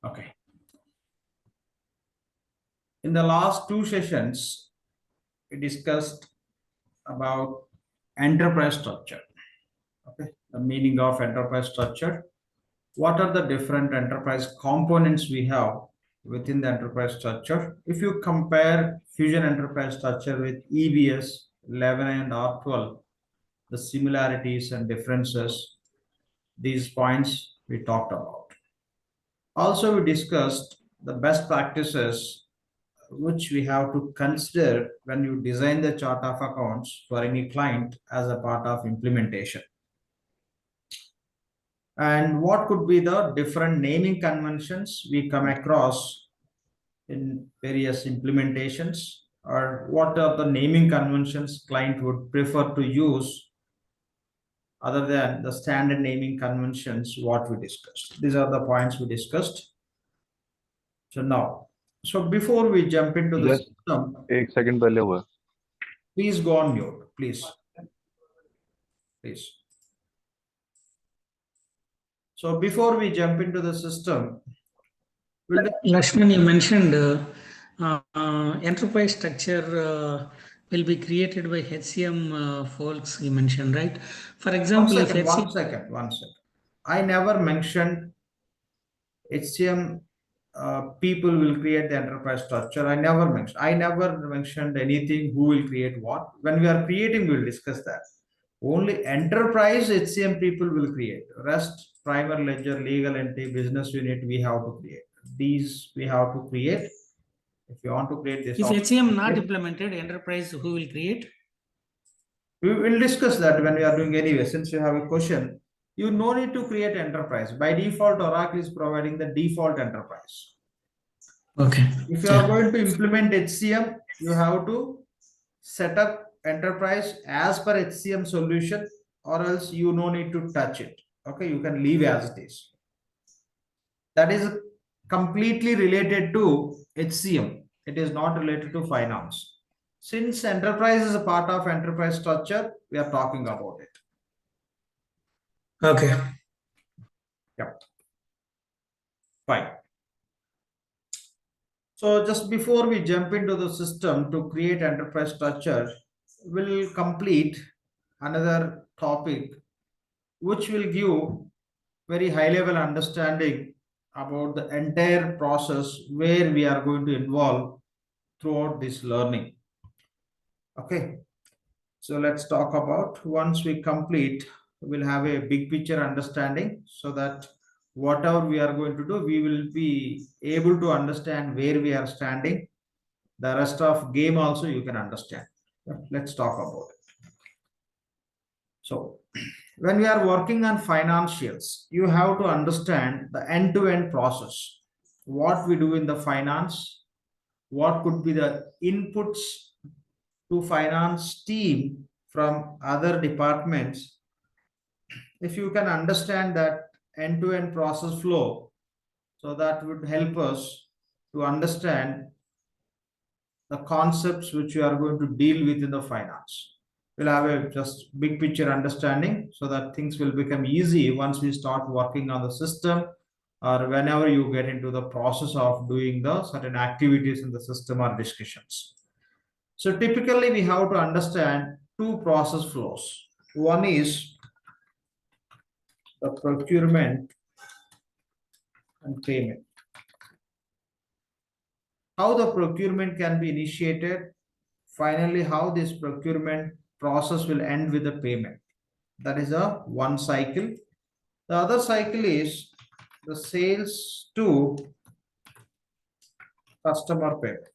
Okay. In the last two sessions, we discussed about enterprise structure. Okay, the meaning of enterprise structure. What are the different enterprise components we have within the enterprise structure? If you compare Fusion enterprise structure with EBS 11 and R12, the similarities and differences, these points we talked about. Also, we discussed the best practices which we have to consider when you design the chart of accounts for any client as a part of implementation. And what could be the different naming conventions we come across in various implementations, or what are the naming conventions client would prefer to use other than the standard naming conventions what we discussed. These are the points we discussed. So before we jump into the Just system, एक second पहले हुआ. please go on mute, please. So before we jump into the system, Lakshman, you mentioned enterprise structure will be created by HCM folks, you mentioned, right? For example, one second. I never mentioned HCM people will create the enterprise structure. I never mentioned anything who will create what. When we are creating, we'll discuss that. Only enterprise HCM people will create. Rest, primer ledger, legal entity, business unit, we have to create. These we have to create. If you want to create this, if HCM not implemented, enterprise who will create? We will discuss that when we are doing anyway. Since you have a question, you no need to create enterprise. By default, Oracle is providing the default enterprise. Okay. If you are going to implement HCM, you have to set up enterprise as per HCM solution, or else you no need to touch it. Okay, you can leave as it is. That is completely related to HCM. It is not related to finance. Since enterprise is a part of enterprise structure, we are talking about it. Okay. Yep. Fine. So just before we jump into the system to create enterprise structure, we'll complete another topic which will give very high level understanding about the entire process where we are going to involve throughout this learning. Okay, so let's talk about, once we complete, we'll have a big picture understanding so that whatever we are going to do, we will be able to understand where we are standing. The rest of game also you can understand. Let's talk about it. So when we are working on financials, you have to understand the end-to-end process. What we do in the finance, what could be the inputs to finance team from other departments. If you can understand that end-to-end process flow, so that would help us to understand the concepts which we are going to deal with in the finance. We'll have a just big picture understanding so that things will become easy once we start working on the system, or whenever you get into the process of doing the certain activities in the system or discussions. So typically we have to understand two process flows. One is the procurement and payment. How the procurement can be initiated, finally how this procurement process will end with the payment. That is a one cycle. The other cycle is the sales to customer payment.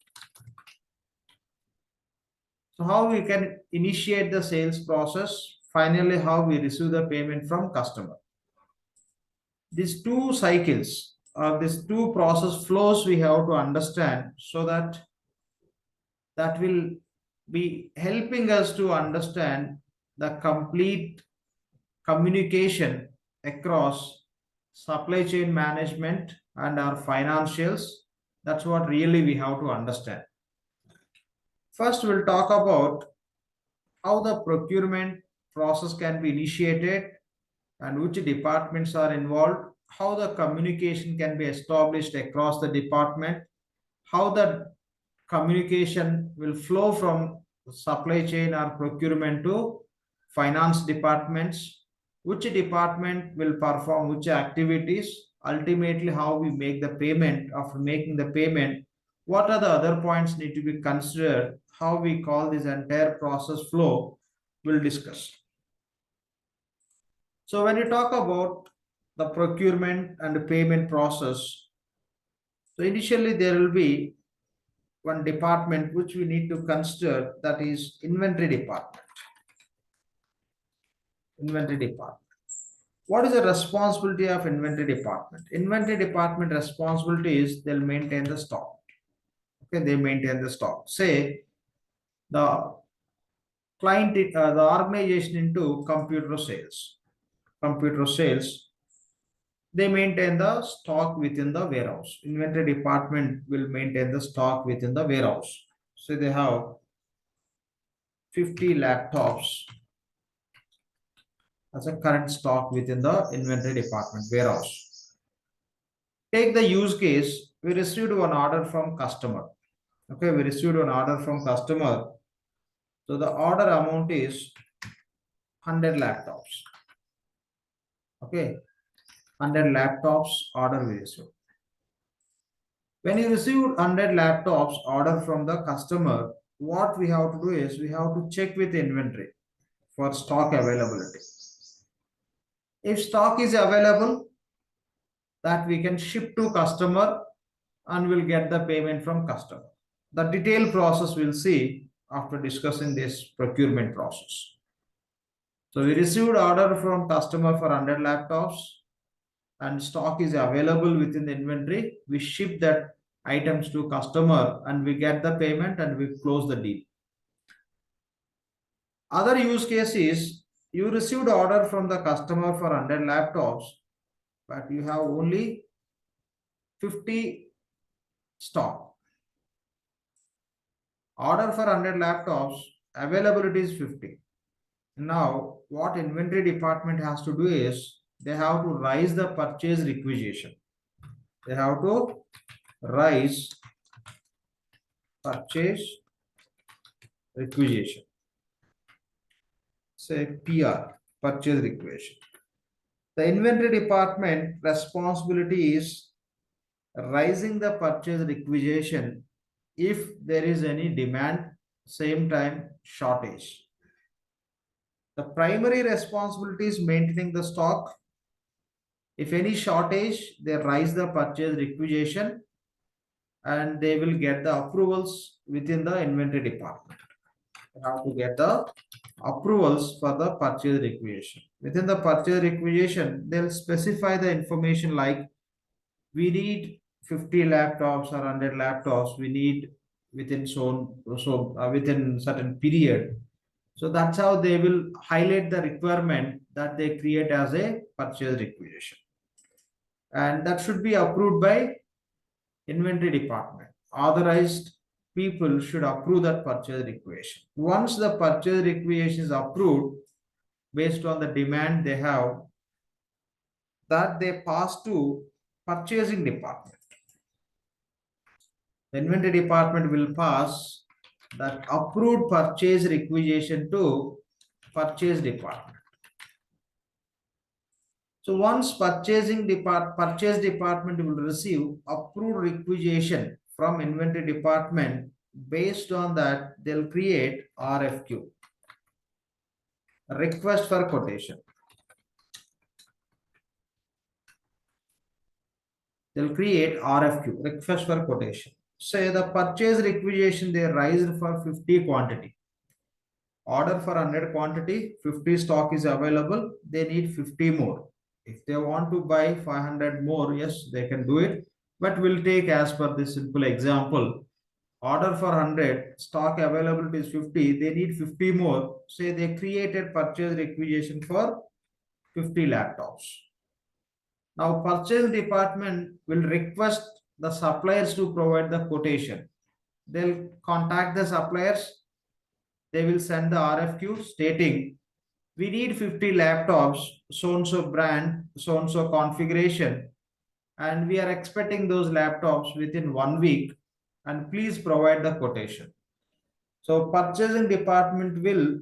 So how we can initiate the sales process, finally how we receive the payment from customer. These two cycles, or these two process flows we have to understand, so that will be helping us to understand the complete communication across supply chain management and our financials. That's what really we have to understand. First, we'll talk about how the procurement process can be initiated and which departments are involved, how the communication can be established across the department, how the communication will flow from supply chain or procurement to finance departments, which department will perform which activities, ultimately how we make the payment. After making the payment, what are the other points need to be considered, how we call this entire process flow, we'll discuss. So when you talk about the procurement and the payment process, so initially there will be one department which we need to consider, that is inventory department. Inventory department. What is the responsibility of inventory department? Inventory department responsibility is they'll maintain the stock. Okay, they maintain the stock. Say the client, the organization into computer sales. Computer sales, they maintain the stock within the warehouse. Inventory department will maintain the stock within the warehouse. So they have 50 laptops as a current stock within the inventory department warehouse. Take the use case, we received one order from customer. Okay, we received an order from customer. So the order amount is 100 laptops. Okay, 100 laptops order we received. When you receive 100 laptops order from the customer, what we have to do is we have to check with inventory for stock availability. If stock is available, that we can ship to customer and we'll get the payment from customer. The detailed process we'll see after discussing this procurement process. So we received order from customer for 100 laptops and stock is available within the inventory. We ship that items to customer and we get the payment and we close the deal. Other use case is you received order from the customer for 100 laptops, but you have only 50 stock. Order for 100 laptops, availability is 50. Now, what inventory department has to do is they have to raise the purchase requisition. They have to raise purchase requisition. Say PR, purchase requisition. The inventory department responsibility is raising the purchase requisition if there is any demand, same time shortage. The primary responsibility is maintaining the stock. If any shortage, they raise the purchase requisition and they will get the approvals within the inventory department. They have to get the approvals for the purchase requisition. Within the purchase requisition, they'll specify the information like we need 50 laptops or 100 laptops. We need within within certain period. So that's how they will highlight the requirement that they create as a purchase requisition. And that should be approved by inventory department. Authorized people should approve that purchase requisition. Once the purchase requisition is approved based on the demand they have, that they pass to purchasing department. The inventory department will pass that approved purchase requisition to purchase department. So once purchase department will receive approved requisition from inventory department, based on that they'll create RFQ, request for quotation. They'll create RFQ, request for quotation. Say the purchase requisition they raised for 50 quantity. Order for 100 quantity, 50 stock is available, they need 50 more. If they want to buy 500 more, yes, they can do it. But we'll take as per this simple example. Order for 100, stock availability is 50, they need 50 more. Say they created purchase requisition for 50 laptops. Now purchase department will request the suppliers to provide the quotation. They'll contact the suppliers. They will send the RFQ stating we need 50 laptops, so and so brand, so and so configuration, and we are expecting those laptops within 1 week, and please provide the quotation. So purchasing department will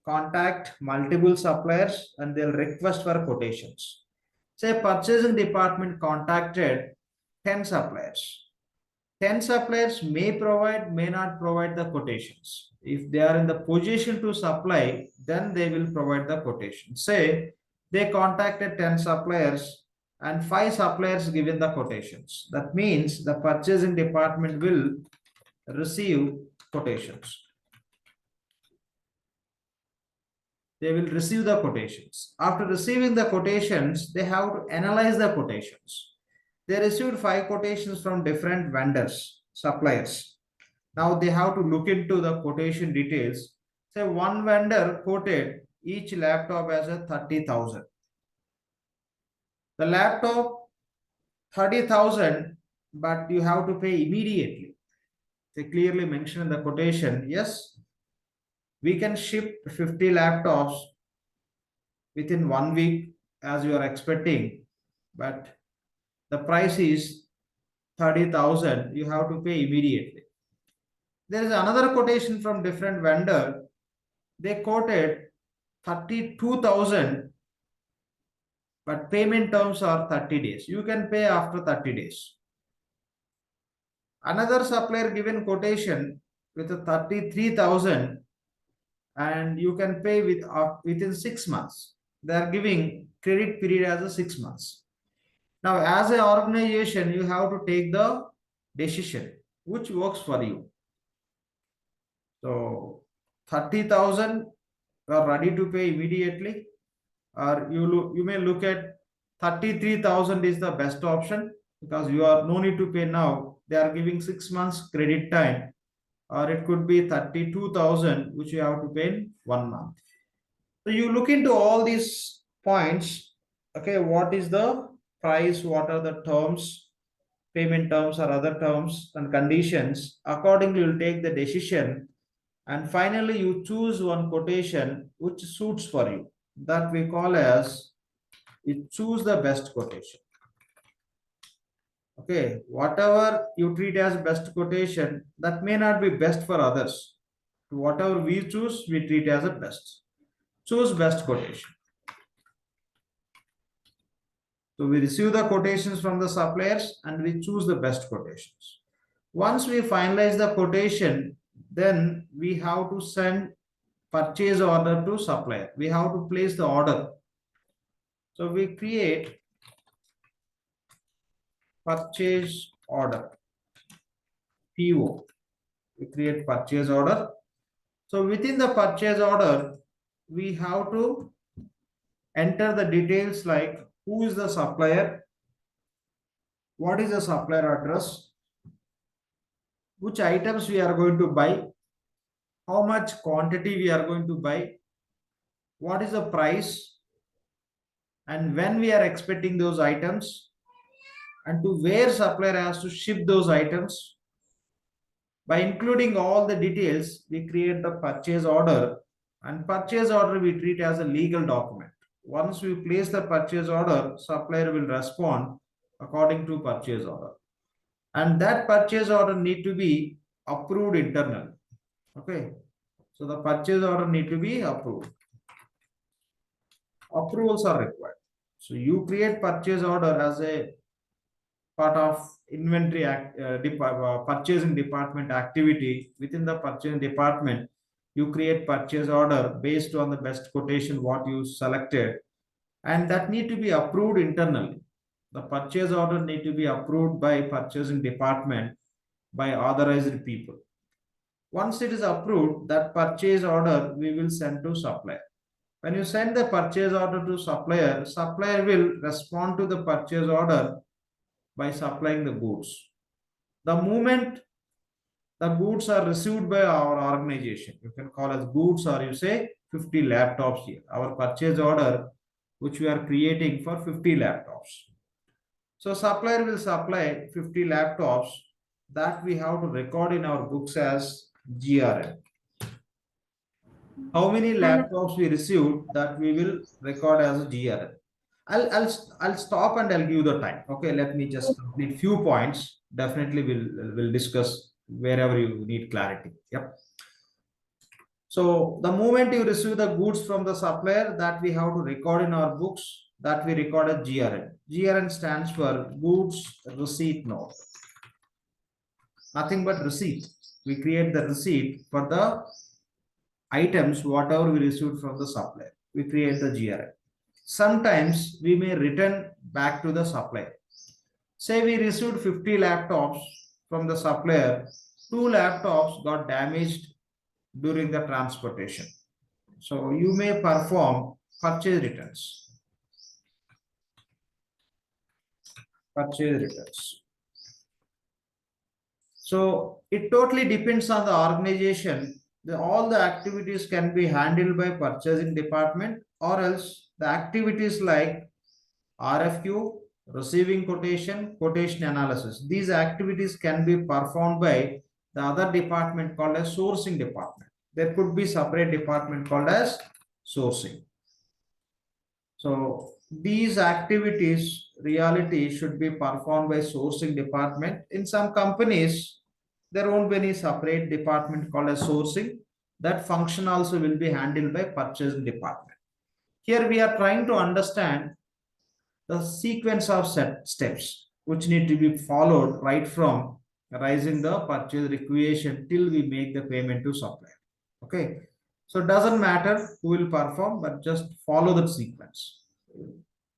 contact multiple suppliers and they'll request for quotations. Say purchasing department contacted 10 suppliers. 10 suppliers may provide, may not provide the quotations. If they are in the position to supply, then they will provide the quotation. Say they contacted 10 suppliers and 5 suppliers given the quotations. That means the purchasing department will receive quotations. They will receive the quotations. After receiving the quotations, they have to analyze the quotations. They received 5 quotations from different vendors, suppliers. Now they have to look into the quotation details. Say one vendor quoted each laptop as a 30,000. The laptop 30,000, but you have to pay immediately. They clearly mention in the quotation, yes, we can ship 50 laptops within 1 week as you are expecting, but the price is 30,000, you have to pay immediately. There is another quotation from different vendor. They quoted 32,000, but payment terms are 30 days. You can pay after 30 days. Another supplier given quotation with a 33,000 and you can pay within 6 months. They are giving credit period as a 6 months. Now, as an organization, you have to take the decision which works for you. So 30,000 are ready to pay immediately, or you may look at 33,000 is the best option because you are no need to pay now. They are giving 6 months credit time, or it could be 32,000 which you have to pay in 1 month. So you look into all these points. Okay, what is the price? What are the terms, payment terms, or other terms and conditions? Accordingly, you'll take the decision, and finally, you choose one quotation which suits for you. That we call as you choose the best quotation. Okay, whatever you treat as best quotation, that may not be best for others. Whatever we choose, we treat as a best. Choose best quotation. So we receive the quotations from the suppliers and we choose the best quotations. Once we finalize the quotation, then we have to send purchase order to supplier. We have to place the order. So we create purchase order, PO. We create purchase order. So within the purchase order, we have to enter the details like who is the supplier, what is the supplier address, which items we are going to buy, how much quantity we are going to buy, what is the price, and when we are expecting those items, and to where supplier has to ship those items. By including all the details, we create the purchase order, and purchase order we treat as a legal document. Once we place the purchase order, supplier will respond according to purchase order. And that purchase order need to be approved internally. Okay. So the purchase order need to be approved. Approvals are required. So you create purchase order as a part of inventory purchasing department activity. Within the purchasing department, you create purchase order based on the best quotation what you selected, and that need to be approved internally. The purchase order need to be approved by purchasing department by authorized people. Once it is approved, that purchase order we will send to supplier. When you send the purchase order to supplier, supplier will respond to the purchase order by supplying the goods. The moment the goods are received by our organization, you can call as goods, or you say 50 laptops here. Our purchase order, which we are creating for 50 laptops. So supplier will supply 50 laptops that we have to record in our books as GRN. how many And laptops we received, that we will record as a GRN. I'll stop and I'll give you the time. Okay, let me just complete few points. Definitely we'll discuss wherever you need clarity. Yep. So the moment you receive the goods from the supplier, that we have to record in our books, that we record as GRN. GRN stands for goods receipt note. Nothing but receipt. We create the receipt for the items whatever we received from the supplier. We create the GRN. Sometimes we may return back to the supplier. Say we received 50 laptops from the supplier, 2 laptops got damaged during the transportation. So you may perform purchase returns. Purchase returns. So it totally depends on the organization. All the activities can be handled by purchasing department, or else the activities like RFQ, receiving quotation, quotation analysis. These activities can be performed by the other department called as sourcing department. There could be separate department called as sourcing. So these activities reality should be performed by sourcing department. In some companies, there won't be any separate department called as sourcing. That function also will be handled by purchasing department. Here we are trying to understand the sequence of set steps which need to be followed right from raising the purchase requisition till we make the payment to supplier. Okay, so it doesn't matter who will perform, but just follow the sequence.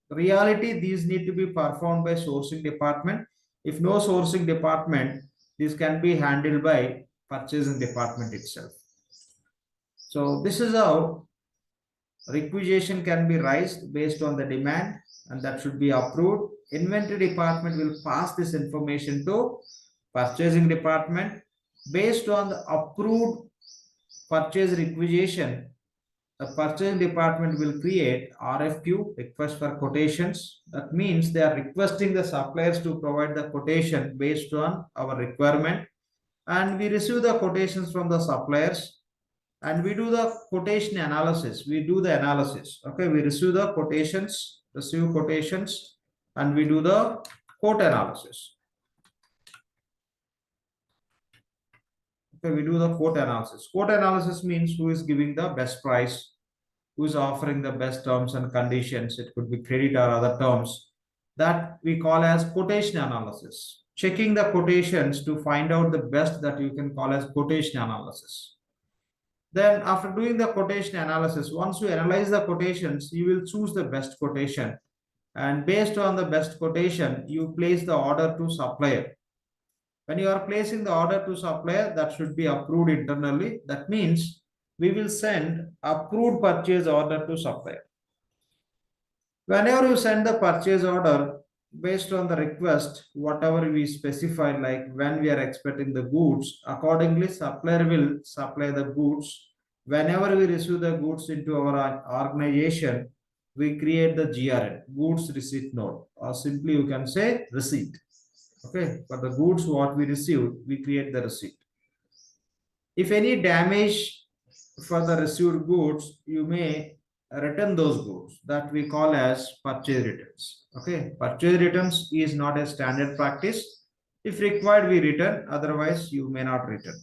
Reality, these need to be performed by sourcing department. If no sourcing department, this can be handled by purchasing department itself. So this is how requisition can be raised based on the demand, and that should be approved. Inventory department will pass this information to purchasing department. Based on the approved purchase requisition, the purchasing department will create RFQ, request for quotations. That means they are requesting the suppliers to provide the quotation based on our requirement, and we receive the quotations from the suppliers, and we do the quotation analysis. We do the analysis. Okay, we receive the quotations, and we do the quote analysis. Okay, we do the quote analysis. Quote analysis means who is giving the best price, who is offering the best terms and conditions. It could be credit or other terms. That we call as quotation analysis. Checking the quotations to find out the best, that you can call as quotation analysis. Then after doing the quotation analysis, once you analyze the quotations, you will choose the best quotation. And based on the best quotation, you place the order to supplier. When you are placing the order to supplier, that should be approved internally. That means we will send approved purchase order to supplier. Whenever you send the purchase order, based on the request, whatever we specify, like when we are expecting the goods, accordingly supplier will supply the goods. Whenever we receive the goods into our organization, we create the GRN, goods receipt note, or simply you can say receipt. Okay, for the goods what we received, we create the receipt. If any damage for the received goods, you may return those goods, that we call as purchase returns. Okay, purchase returns is not a standard practice. If required, we return, otherwise you may not return.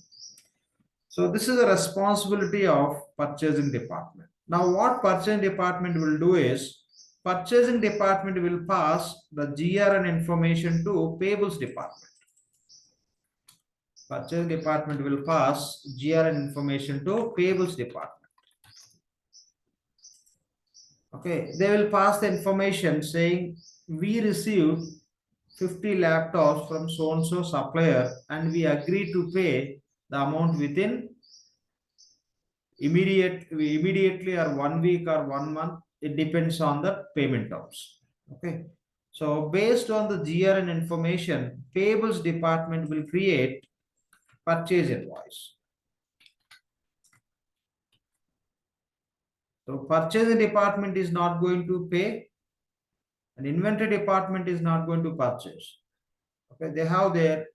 So this is a responsibility of purchasing department. Now what purchasing department will do is, purchasing department will pass the GRN information to payables department. Purchasing department will pass GRN information to payables department. Okay, they will pass the information saying we received 50 laptops from so and so supplier, and we agree to pay the amount within immediately or 1 week or 1 month. It depends on the payment terms. Okay, so based on the GRN information, payables department will create purchase invoice. So purchasing department is not going to pay, and inventory department is not going to purchase. Okay, they have their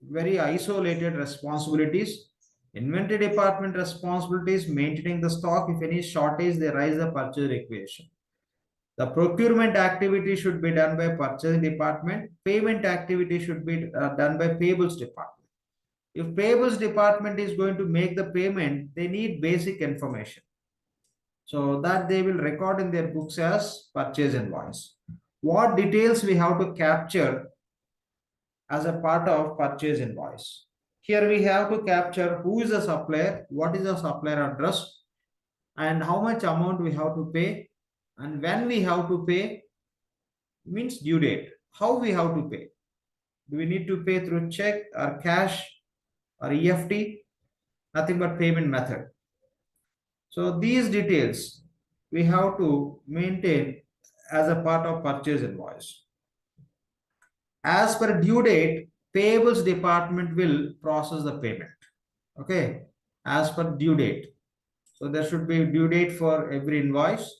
very isolated responsibilities. Inventory department responsibility is maintaining the stock. If any shortage, they raise the purchase requisition. The procurement activity should be done by purchasing department. Payment activity should be done by payables department. If payables department is going to make the payment, they need basic information. So that they will record in their books as purchase invoice. What details we have to capture as a part of purchase invoice? Here we have to capture who is the supplier, what is the supplier address, and how much amount we have to pay, and when we have to pay, means due date. How we have to pay? Do we need to pay through check or cash or EFT? Nothing but payment method. So these details we have to maintain as a part of purchase invoice. As per due date, payables department will process the payment. Okay, as per due date. So there should be due date for every invoice,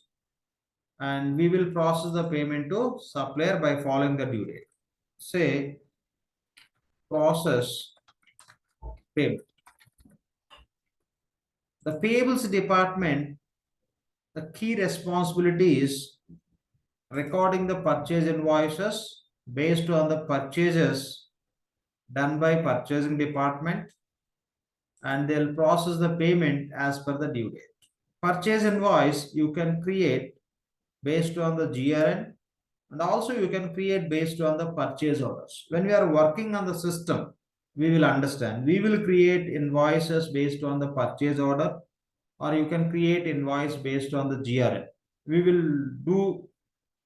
and we will process the payment to supplier by following the due date. Say process payment. The payables department, the key responsibility is recording the purchase invoices based on the purchases done by purchasing department, and they'll process the payment as per the due date. Purchase invoice you can create based on the GRN, and also you can create based on the purchase orders. When we are working on the system, we will understand. We will create invoices based on the purchase order, or you can create invoice based on the GRN. We will do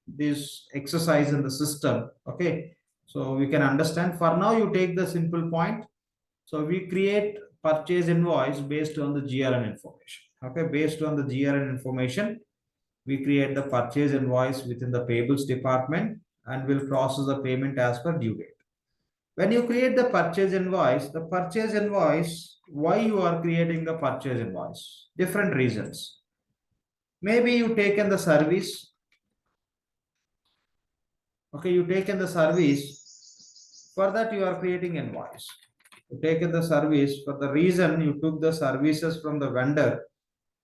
this exercise in the system. Okay, so we can understand. For now, you take the simple point. So we create purchase invoice based on the GRN information. Okay, based on the GRN information, we create the purchase invoice within the payables department and will process the payment as per due date. When you create the purchase invoice, why you are creating the purchase invoice? Different reasons. Maybe you taken the service. Okay, you taken the service. For that, you are creating invoice. You taken the service for the reason you took the services from the vendor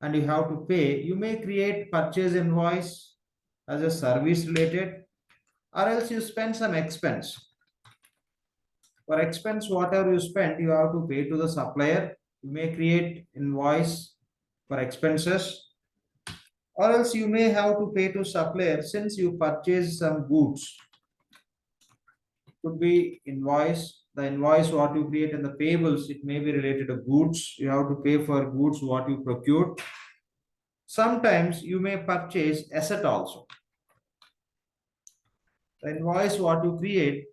and you have to pay. You may create purchase invoice as a service related, or else you spend some expense. For expense, whatever you spend, you have to pay to the supplier. You may create invoice for expenses, or else you may have to pay to supplier since you purchase some goods. Could be invoice. The invoice what you create in the payables, it may be related to goods. You have to pay for goods what you procured. Sometimes you may purchase asset also. The invoice what you create,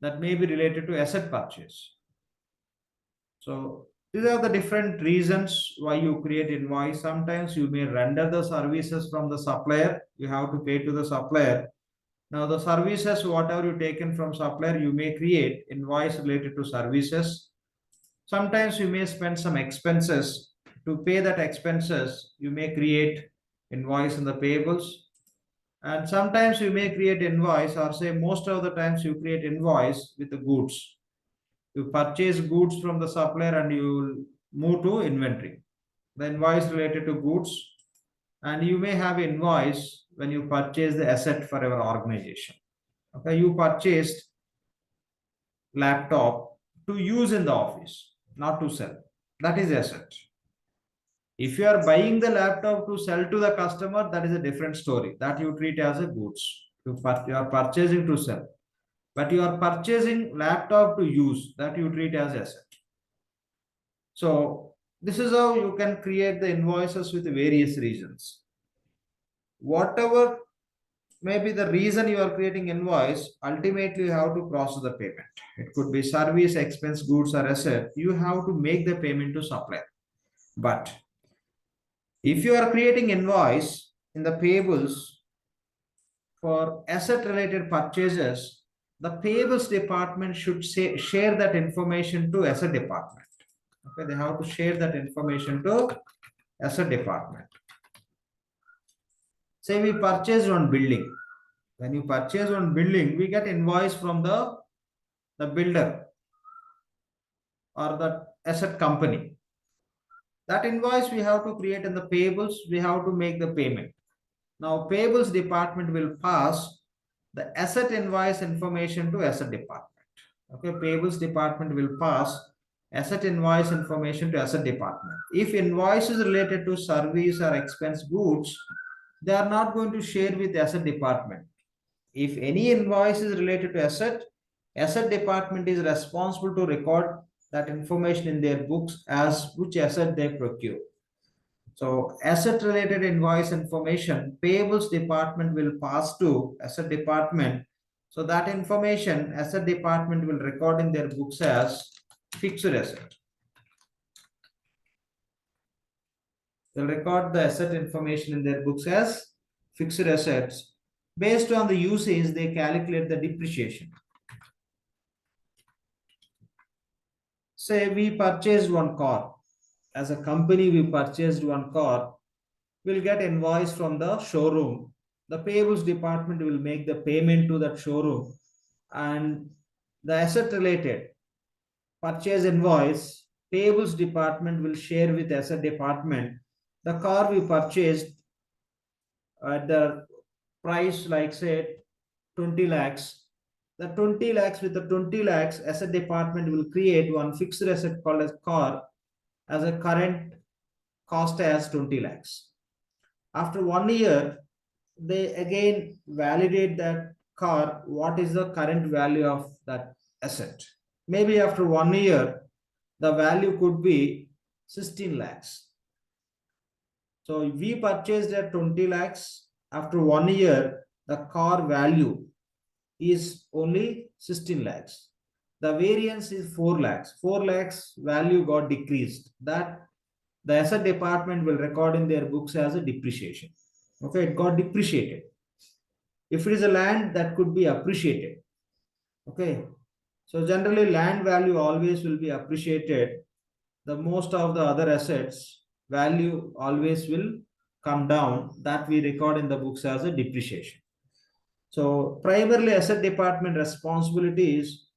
that may be related to asset purchase. So these are the different reasons why you create invoice. Sometimes you may render the services from the supplier. You have to pay to the supplier. Now the services, whatever you taken from supplier, you may create invoice related to services. Sometimes you may spend some expenses. To pay that expenses, you may create invoice in the payables. And sometimes you may create invoice, or say most of the times you create invoice with the goods. You purchase goods from the supplier and you move to inventory. The invoice related to goods, and you may have invoice when you purchase the asset for your organization. Okay, you purchased laptop to use in the office, not to sell. That is asset. If you are buying the laptop to sell to the customer, that is a different story. That you treat as a goods. You are purchasing to sell. But you are purchasing laptop to use, that you treat as asset. So this is how you can create the invoices with various reasons. Whatever may be the reason you are creating invoice, ultimately you have to process the payment. It could be service, expense, goods, or asset. You have to make the payment to supplier. But if you are creating invoice in the payables for asset related purchases, the payables department should share that information to asset department. Okay, they have to share that information to asset department. Say we purchased on building. When you purchase on building, we get invoice from the builder or the asset company. That invoice we have to create in the payables, we have to make the payment. Now payables department will pass the asset invoice information to asset department. Okay, payables department will pass asset invoice information to asset department. If invoice is related to service or expense goods, they are not going to share with asset department. If any invoice is related to asset department is responsible to record that information in their books as which asset they procure. So asset related invoice information, payables department will pass to asset department. So that information asset department will record in their books as fixed asset. They'll record the asset information in their books as fixed assets. Based on the usage, they calculate the depreciation. Say we purchased one car. As a company, we purchased one car. We'll get invoice from the showroom. The payables department will make the payment to that showroom, and the asset related purchase invoice, payables department will share with asset department the car we purchased at the price like say 20 lakhs. The 20 lakhs, with the 20 lakhs, asset department will create one fixed asset called as car as a current cost as 20 lakhs. After 1 year, they again validate that car, what is the current value of that asset. Maybe after 1 year, the value could be 16 lakhs. So we purchased at 20 lakhs. After 1 year, the car value is only 16 lakhs. The variance is 4 lakhs. 4 lakhs value got decreased. That the asset department will record in their books as a depreciation. Okay, it got depreciated. If it is a land, that could be appreciated. Okay, so generally land value always will be appreciated. The most of the other assets value always will come down. That we record in the books as a depreciation. So primarily asset department responsibility is,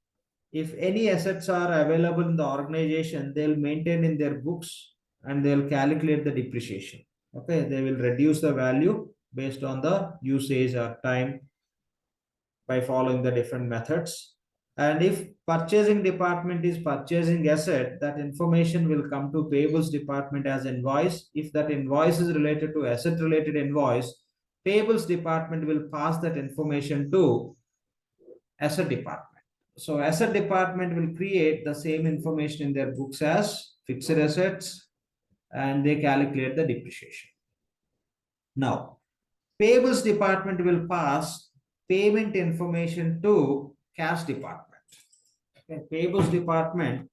if any assets are available in the organization, they'll maintain in their books and they'll calculate the depreciation. Okay, they will reduce the value based on the usage or time by following the different methods. And if purchasing department is purchasing asset, that information will come to payables department as invoice. If that invoice is related to asset related invoice, payables department will pass that information to asset department. So asset department will create the same information in their books as fixed assets, and they calculate the depreciation. Now, payables department will pass payment information to cash department. Okay, payables department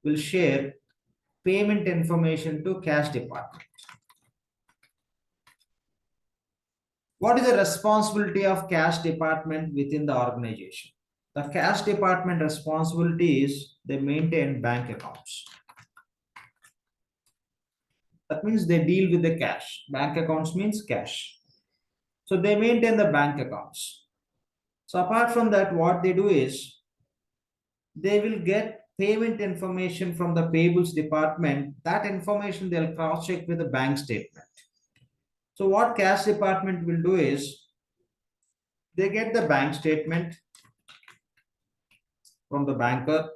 will share payment information to cash department. What is the responsibility of cash department within the organization? The cash department responsibility is they maintain bank accounts. That means they deal with the cash. Bank accounts means cash. So they maintain the bank accounts. So apart from that, what they do is they will get payment information from the payables department. That information they'll cross check with the bank statement. So what cash department will do is they get the bank statement from the banker,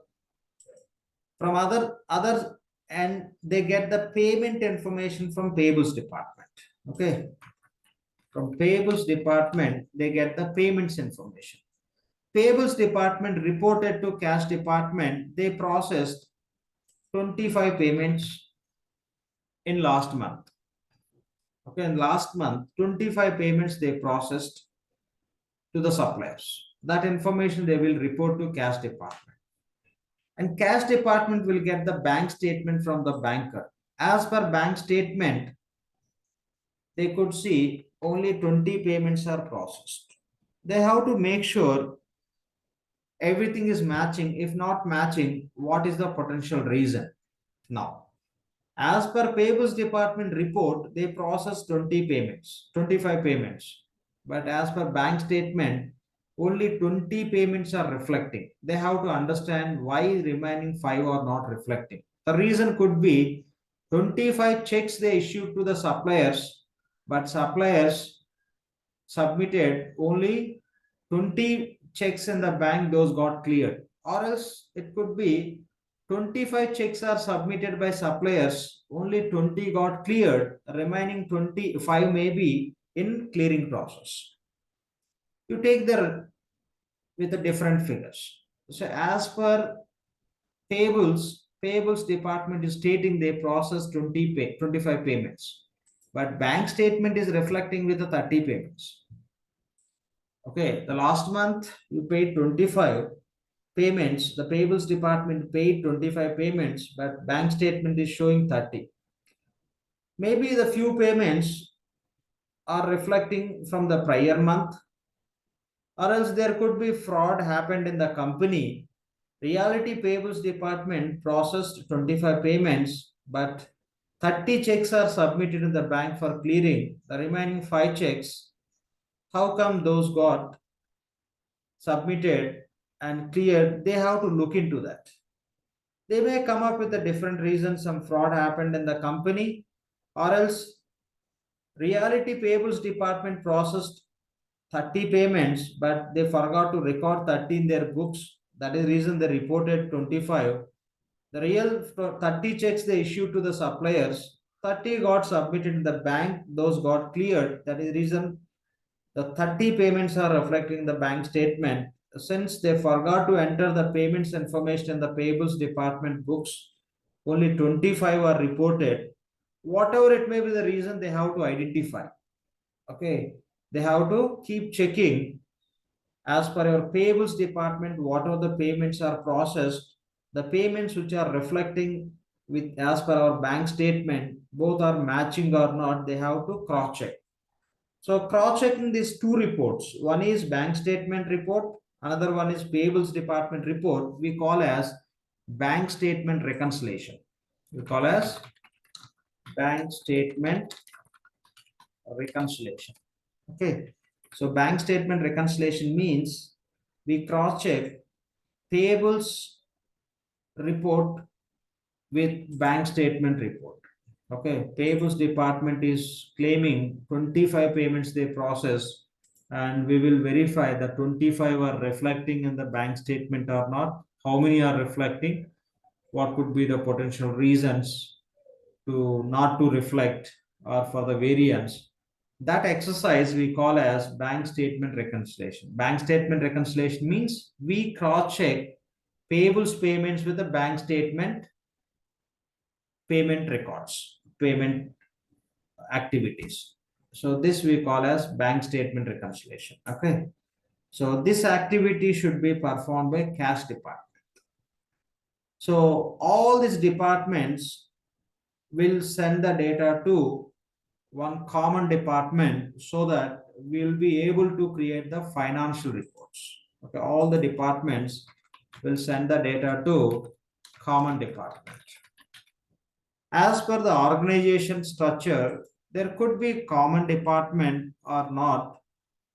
from other, and they get the payment information from payables department. Okay, from payables department they get the payments information. Payables department reported to cash department they processed 25 payments in last month. Okay, in last month 25 payments they processed to the suppliers. That information they will report to cash department, and cash department will get the bank statement from the banker. As per bank statement, they could see only 20 payments are processed. They have to make sure everything is matching. If not matching, what is the potential reason? Now, as per payables department report, they processed 20 payments, 25 payments. But as per bank statement, only 20 payments are reflecting. They have to understand why remaining 5 are not reflecting. The reason could be 25 checks they issued to the suppliers, but suppliers submitted only 20 checks in the bank, those got cleared. Or else it could be 25 checks are submitted by suppliers, only 20 got cleared, remaining 25 may be in clearing process. You take the with the different figures. So as per payables department is stating they process 25 payments, but bank statement is reflecting with the 30 payments. Okay, the last month you paid 25 payments, the payables department paid 25 payments, but bank statement is showing 30. Maybe the few payments are reflecting from the prior month, or else there could be fraud happened in the company. Reality payables department processed 25 payments, but 30 checks are submitted in the bank for clearing. The remaining 5 checks, how come those got submitted and cleared? They have to look into that. They may come up with a different reason, some fraud happened in the company, or else reality payables department processed 30 payments, but they forgot to record 30 in their books. That is the reason they reported 25. The real 30 checks they issued to the suppliers, 30 got submitted in the bank, those got cleared. That is the reason the 30 payments are reflecting in the bank statement. Since they forgot to enter the payments information in the payables department books, only 25 are reported. Whatever it may be the reason, they have to identify. Okay, they have to keep checking as per your payables department, whatever the payments are processed, the payments which are reflecting with as per our bank statement, both are matching or not, they have to cross check. So cross checking these two reports, one is bank statement report, another one is payables department report, we call as bank statement reconciliation. We call as bank statement reconciliation. Okay, so bank statement reconciliation means we cross check payables report with bank statement report. Okay, payables department is claiming 25 payments they process, and we will verify that 25 are reflecting in the bank statement or not. How many are reflecting? What could be the potential reasons to not to reflect or for the variance? That exercise we call as bank statement reconciliation. Bank statement reconciliation means we cross check payables payments with the bank statement payment records, payment activities. So this we call as bank statement reconciliation. Okay. So this activity should be performed by cash department. So all these departments will send the data to one common department so that we'll be able to create the financial reports. Okay, all the departments will send the data to common department. As per the organization structure, there could be common department or not.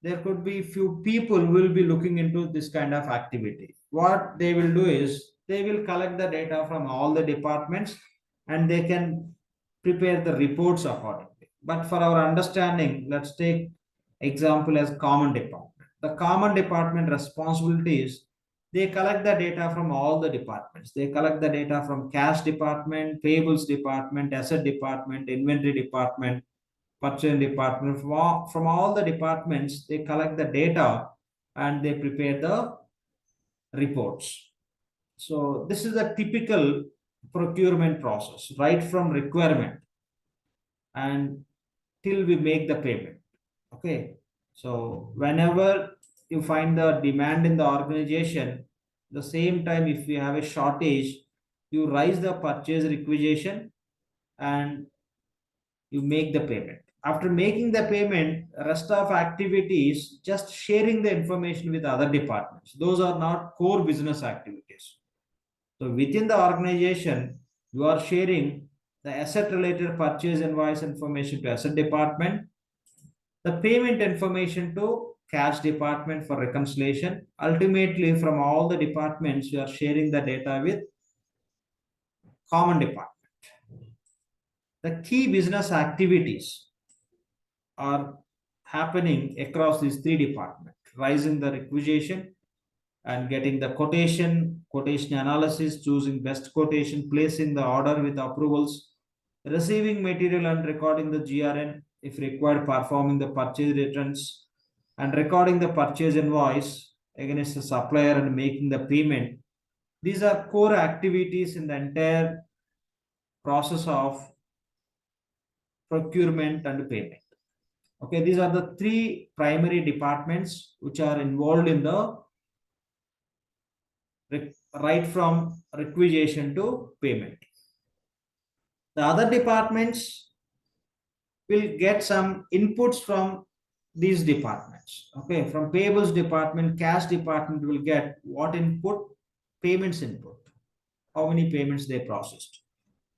There could be few people will be looking into this kind of activity. What they will do is they will collect the data from all the departments and they can prepare the reports accordingly. But for our understanding, let's take example as common department. The common department responsibilities, they collect the data from all the departments. They collect the data from cash department, payables department, asset department, inventory department, purchasing department. From all the departments, they collect the data and they prepare the reports. So this is a typical procurement process, right from requirement and till we make the payment. Okay. So whenever you find the demand in the organization, the same time if you have a shortage, you raise the purchase requisition and you make the payment. After making the payment, rest of activities just sharing the information with other departments. Those are not core business activities. So within the organization, you are sharing the asset related purchase invoice information to asset department, the payment information to cash department for reconciliation. Ultimately, from all the departments, we are sharing the data with common department. The key business activities are happening across these three departments: raising the requisition and getting the quotation analysis, choosing best quotation, placing the order with approvals, receiving material and recording the GRN, if required, performing the purchase returns, and recording the purchase invoice against the supplier and making the payment. These are core activities in the entire process of procurement and payment. Okay, these are the three primary departments which are involved in the right from requisition to payment. The other departments will get some inputs from these departments. Okay, from payables department, cash department will get what input? Payments input. How many payments they processed.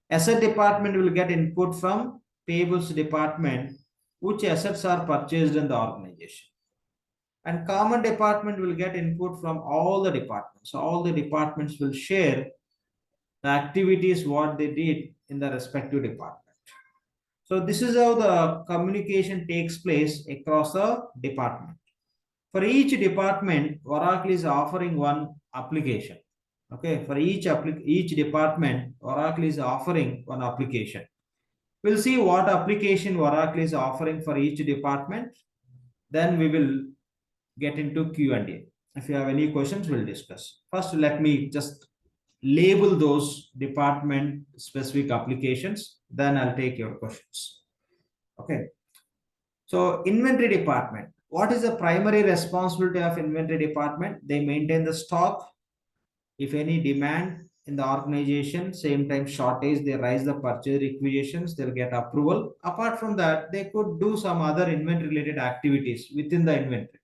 Asset department will get input from payables department, which assets are purchased in the organization. And common department will get input from all the departments. So all the departments will share the activities what they did in the respective department. So this is how the communication takes place across the department. For each department, Oracle is offering one application. Okay, for each department, Oracle is offering one application. We'll see what application Oracle is offering for each department. Then we will get into Q&A. If you have any questions, we'll discuss. First, let me just label those department specific applications. Then I'll take your questions. Okay. So inventory department. What is the primary responsibility of inventory department? They maintain the stock. If any demand in the organization, same time shortage, they raise the purchase requisitions, they'll get approval. Apart from that, they could do some other inventory related activities within the inventory.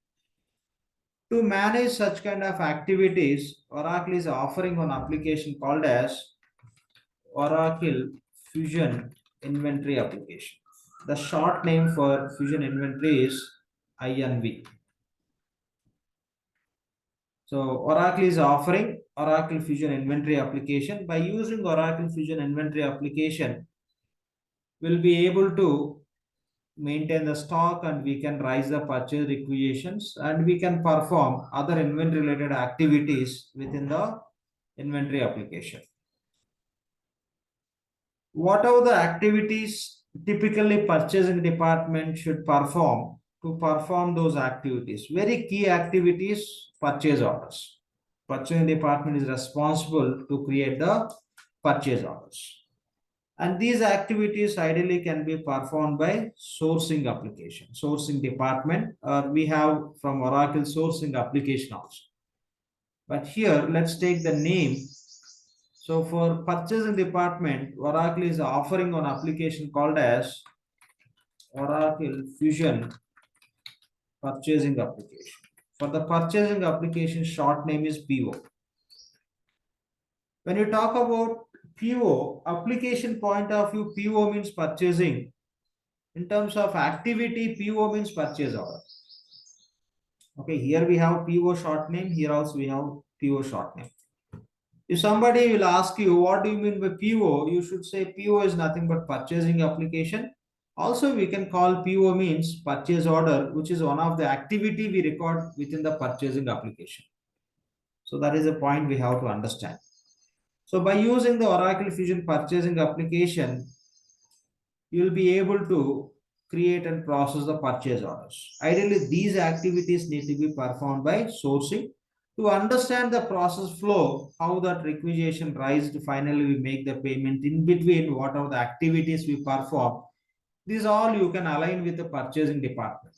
To manage such kind of activities, Oracle is offering one application called as Oracle Fusion Inventory Application. The short name for Fusion Inventory is INV. So Oracle is offering Oracle Fusion Inventory Application. By using Oracle Fusion Inventory Application, we'll be able to maintain the stock and we can raise the purchase requisitions and we can perform other inventory related activities within the inventory application. What are the activities typically purchasing department should perform to perform those activities? Very key activities, purchase orders. Purchasing department is responsible to create the purchase orders. And these activities ideally can be performed by sourcing application, sourcing department, or we have from Oracle sourcing application also. But here, let's take the name. So for purchasing department, Oracle is offering an application called as Oracle Fusion Purchasing Application. For the purchasing application, short name is PO. When you talk about PO, application point of view, PO means purchasing. In terms of activity, PO means purchase order. Okay, here we have PO short name, here also we have PO short name. If somebody will ask you, what do you mean by PO? You should say PO is nothing but purchasing application. Also, we can call PO means purchase order, which is one of the activity we record within the purchasing application. So that is a point we have to understand. So by using the Oracle Fusion Purchasing Application, you'll be able to create and process the purchase orders. Ideally, these activities need to be performed by sourcing. To understand the process flow, how that requisition raised, finally we make the payment, in between what are the activities we perform. These all you can align with the purchasing department.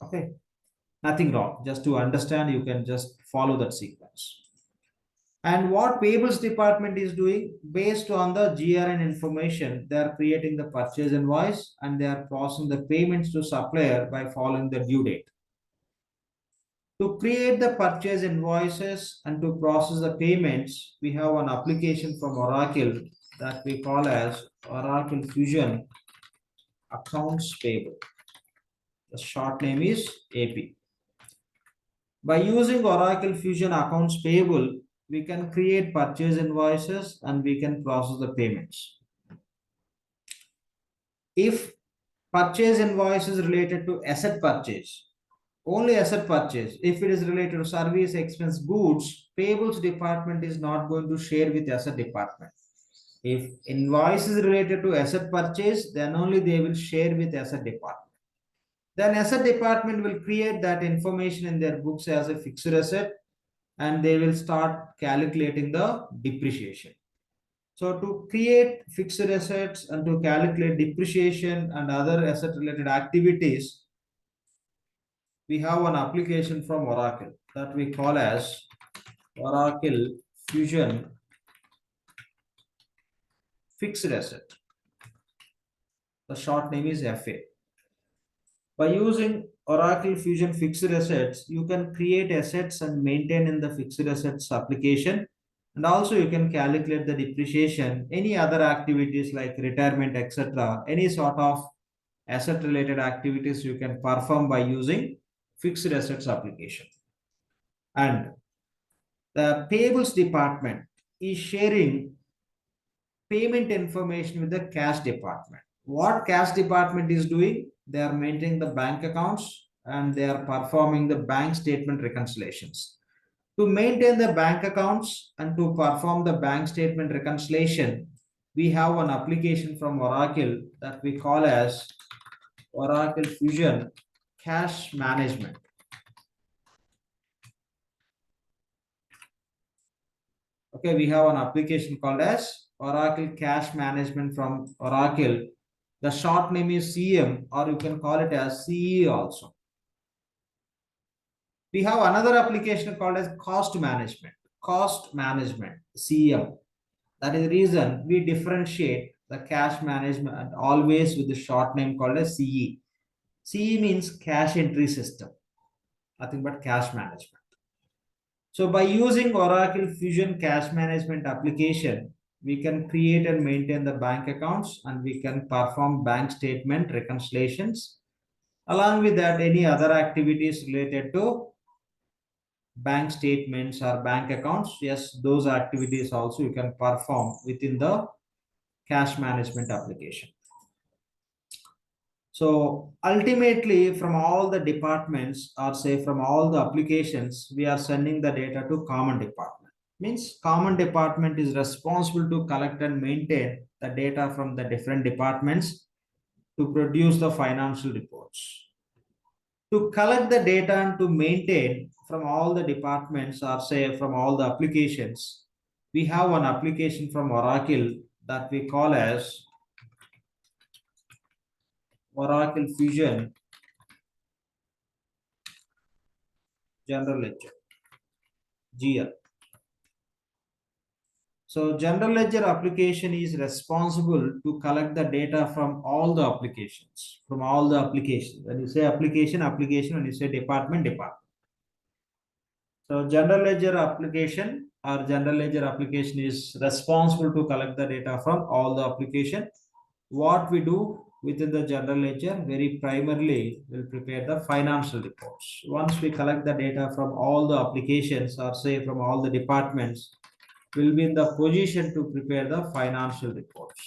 Okay, nothing wrong. Just to understand, you can just follow that sequence. And what payables department is doing, based on the GRN information, they are creating the purchase invoice and they are processing the payments to supplier by following the due date. To create the purchase invoices and to process the payments, we have an application from Oracle that we call as Oracle Fusion Accounts Payable. The short name is AP. By using Oracle Fusion Accounts Payable, we can create purchase invoices and we can process the payments. If purchase invoice is related to asset purchase, only asset purchase. If it is related to service, expense, goods, payables department is not going to share with asset department. If invoice is related to asset purchase, then only they will share with asset department. Then asset department will create that information in their books as a fixed asset and they will start calculating the depreciation. So to create fixed assets and to calculate depreciation and other asset related activities, we have an application from Oracle that we call as Oracle Fusion Fixed Asset. The short name is FA. By using Oracle Fusion Fixed Assets, you can create assets and maintain in the fixed assets application. And also you can calculate the depreciation, any other activities like retirement, etc. Any sort of asset related activities you can perform by using fixed assets application. And the payables department is sharing payment information with the cash department. What cash department is doing? They are maintaining the bank accounts and they are performing the bank statement reconciliations. To maintain the bank accounts and to perform the bank statement reconciliation, we have an application from Oracle that we call as Oracle Fusion Cash Management. Okay, we have an application called as Oracle Cash Management from Oracle. The short name is CM, or you can call it as CE also. We have another application called as Cost Management. Cost Management, CM. That is the reason we differentiate the cash management always with the short name called as CE. CE means cash entry system, nothing but cash management. So by using Oracle Fusion Cash Management application, we can create and maintain the bank accounts and we can perform bank statement reconciliations. Along with that, any other activities related to bank statements or bank accounts, yes, those activities also you can perform within the cash management application. So ultimately, from all the departments or say from all the applications, we are sending the data to common department. Means common department is responsible to collect and maintain the data from the different departments to produce the financial reports. To collect the data and to maintain from all the departments or say from all the applications, we have one application from Oracle that we call as Oracle Fusion General Ledger, GL. So General Ledger application is responsible to collect the data from all the applications, When you say application, when you say department. So General Ledger application is responsible to collect the data from all the application. What we do within the General Ledger, very primarily, will prepare the financial reports. Once we collect the data from all the applications or say from all the departments, will be in the position to prepare the financial reports.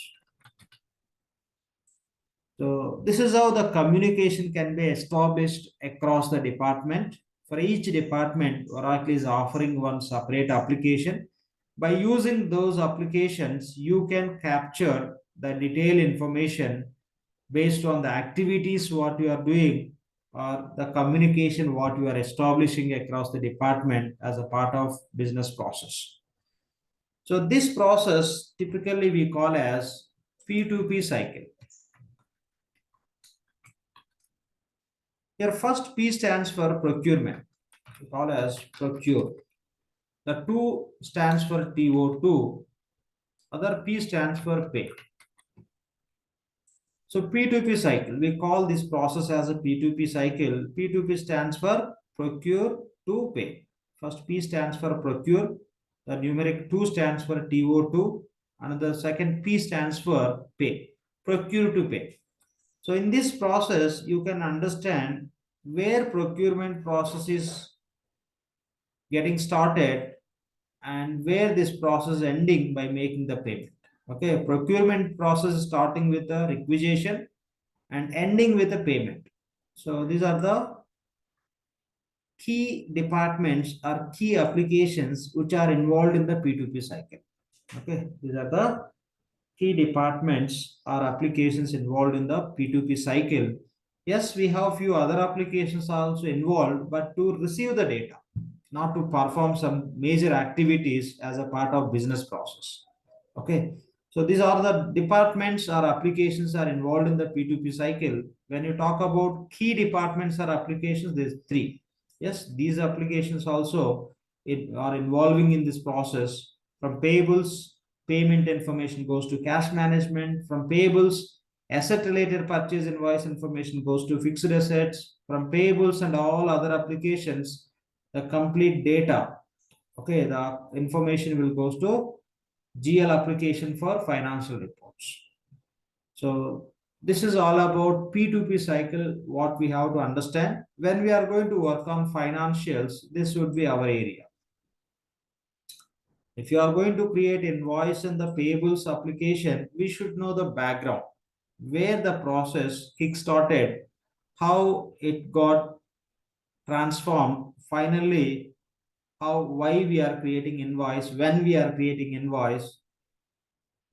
So this is how the communication can be established across the department. For each department, Oracle is offering one separate application. By using those applications, you can capture the detailed information based on the activities what you are doing or the communication what you are establishing across the department as a part of business process. So this process typically we call as P2P cycle. Here first P stands for procurement. We call as procure. The 2 stands for TO2. Other P stands for pay. So P2P cycle, we call this process as a P2P cycle. P2P stands for procure to pay. First P stands for procure. The numeric 2 stands for TO2. And the second P stands for pay. Procure to pay. So in this process, you can understand where procurement process is getting started and where this process ending by making the payment. Okay, procurement process starting with a requisition and ending with a payment. So these are the key departments or key applications which are involved in the P2P cycle. Okay, these are the key departments or applications involved in the P2P cycle. Yes, we have few other applications also involved, but to receive the data, not to perform some major activities as a part of business process. Okay, so these are the departments or applications are involved in the P2P cycle. When you talk about key departments or applications, there's three. Yes, these applications also are involving in this process. From payables, payment information goes to cash management. From payables, asset related purchase invoice information goes to fixed assets. From payables and all other applications, the complete data, okay, the information will goes to GL application for financial reports. So this is all about P2P cycle, what we have to understand. When we are going to work on financials, this would be our area. If you are going to create invoice in the payables application, we should know the background, where the process kick-started, how it got transformed, finally, why we are creating invoice, when we are creating invoice,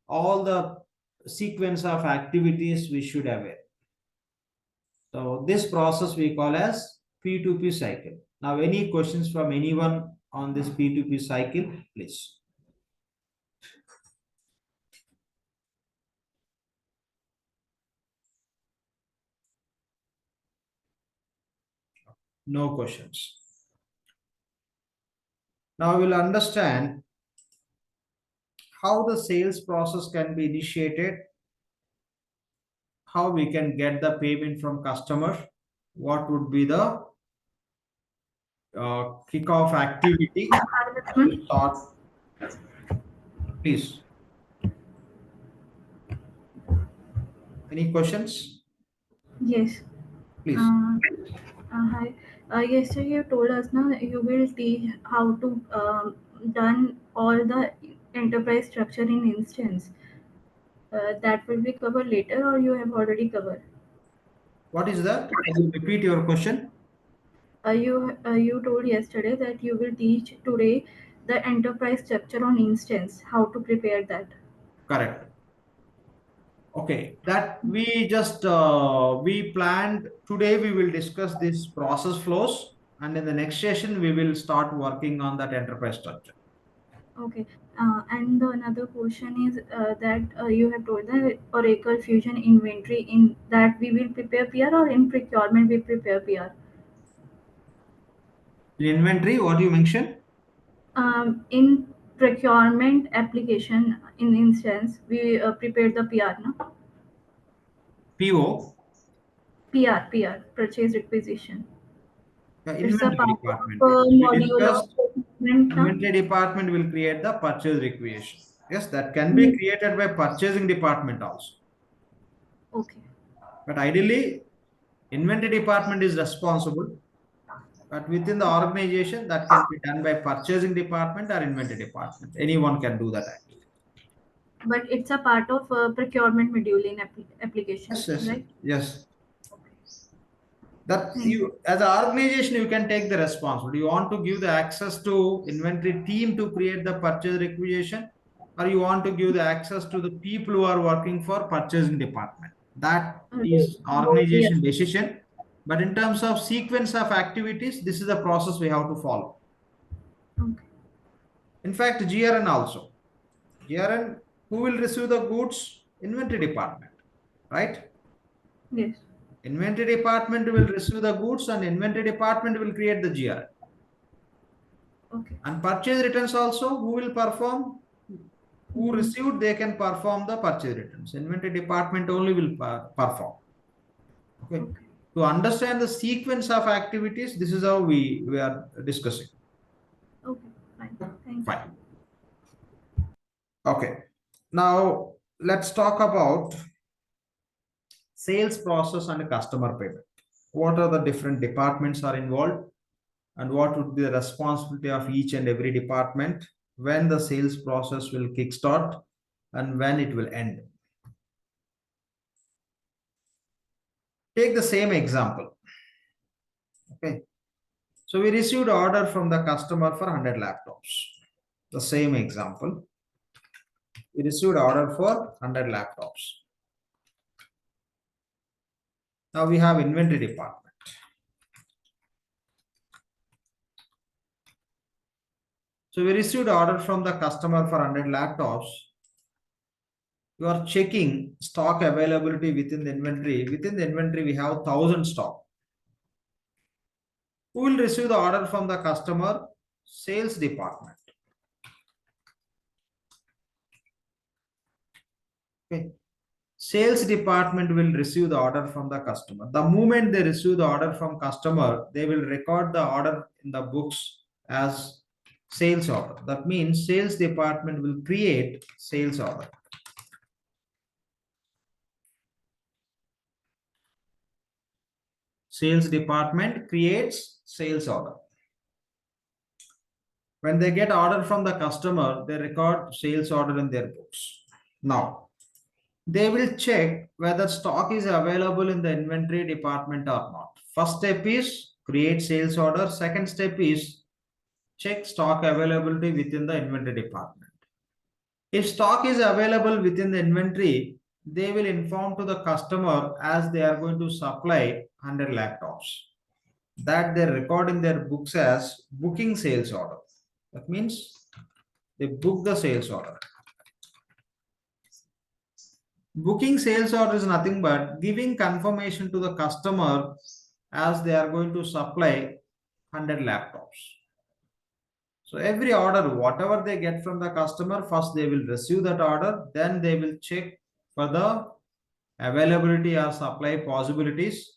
all the sequence of activities we should aware. So this process we call as P2P cycle. Now, any questions from anyone on this P2P cycle, please? No questions. Now we'll understand how the sales process can be initiated, how we can get the payment from customer, what would be the kickoff activity to start. Please. Any questions? Yes. Please. Uh, Hi. Yesterday you told us now you will teach how to done all the enterprise structure in instance. That will be covered later, or you have already covered. What is that? Can you repeat your question? You told yesterday that you will teach today the enterprise structure on instance. How to prepare that? Correct. Okay, that we just we planned today. We will discuss this process flows, and in the next session we will start working on that enterprise structure. Okay. And the another question is that you have told the Oracle Fusion inventory in that we will prepare PR, or in procurement we prepare PR. In inventory, what you mentioned? In procurement application in instance we prepare the PR, no? PO, PR, purchase requisition. It's a inventory part department. of We module of discussed procurement, no? inventory department will create the purchase requisition. Yes, that can be Mm. created by purchasing department also. Okay. But ideally, inventory department is responsible. But within the organization, that can be done by purchasing department or inventory department. Anyone can do that actually. But it's a part of procurement module in application, Yes, yes, yes. right? Yes. Okay. That Thank you. you as an organization you can take the responsibility. You want to give the access to inventory team to create the purchase requisition, or you want to give the access to the people who are working for purchasing department. That is Yes. organization decision. But in terms of sequence of activities, this is the process we have to follow. Okay. In fact, GRN also. GRN, who will receive the goods? Inventory department, right? Yes. Inventory department will receive the goods and inventory department will create the GRN. Okay. And purchase returns also, who will perform? Who Mm. received, they can perform the purchase returns. Inventory department only will perform. Okay. Okay. To understand the sequence of activities, this is how we are discussing. Okay. Fine. Thank you. Fine. Okay. Now let's talk about sales process and customer payment. What are the different departments are involved? and what would be the responsibility of each and every department, when the sales process will kickstart and when it will end. Take the same example. Okay. So we received order from the customer for 100 laptops. The same example. We received order for 100 laptops. Now we have inventory department. So we received order from the customer for 100 laptops. You are checking stock availability within the inventory. Within the inventory, we have 1000 stock. Who will receive the order from the customer? Sales department. Okay. Sales department will receive the order from the customer. The moment they receive the order from customer, they will record the order in the books as sales order. That means sales department will create sales order. Sales department creates sales order. When they get order from the customer, they record sales order in their books. Now, they will check whether stock is available in the inventory department or not. First step is create sales order. Second step is check stock availability within the inventory department. If stock is available within the inventory, they will inform to the customer as they are going to supply 100 laptops. That they record in their books as booking sales order. That means they book the sales order. Booking sales order is nothing but giving confirmation to the customer as they are going to supply 100 laptops. So every order, whatever they get from the customer, first they will receive that order, then they will check for the availability or supply possibilities.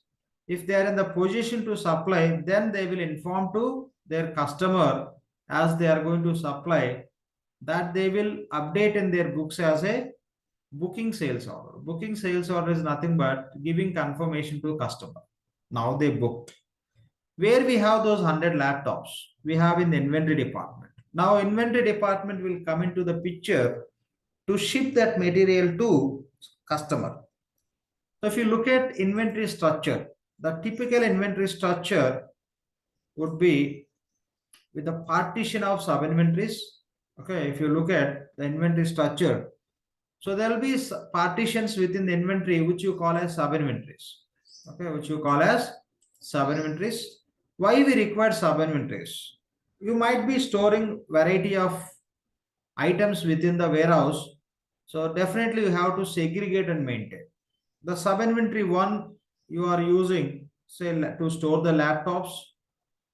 If they are in the position to supply, then they will inform to their customer as they are going to supply, that they will update in their books as a booking sales order. Booking sales order is nothing but giving confirmation to customer. Now they booked. Where we have those 100 laptops, we have in the inventory department. Now inventory department will come into the picture to ship that material to customer. So if you look at inventory structure, the typical inventory structure would be with a partition of sub inventories. Okay, if you look at the inventory structure, so there will be partitions within the inventory which you call as sub inventories. Okay, which you call as sub inventories. Why we require sub inventories? You might be storing variety of items within the warehouse, so definitely you have to segregate and maintain. The sub inventory one you are using, say, to store the laptops.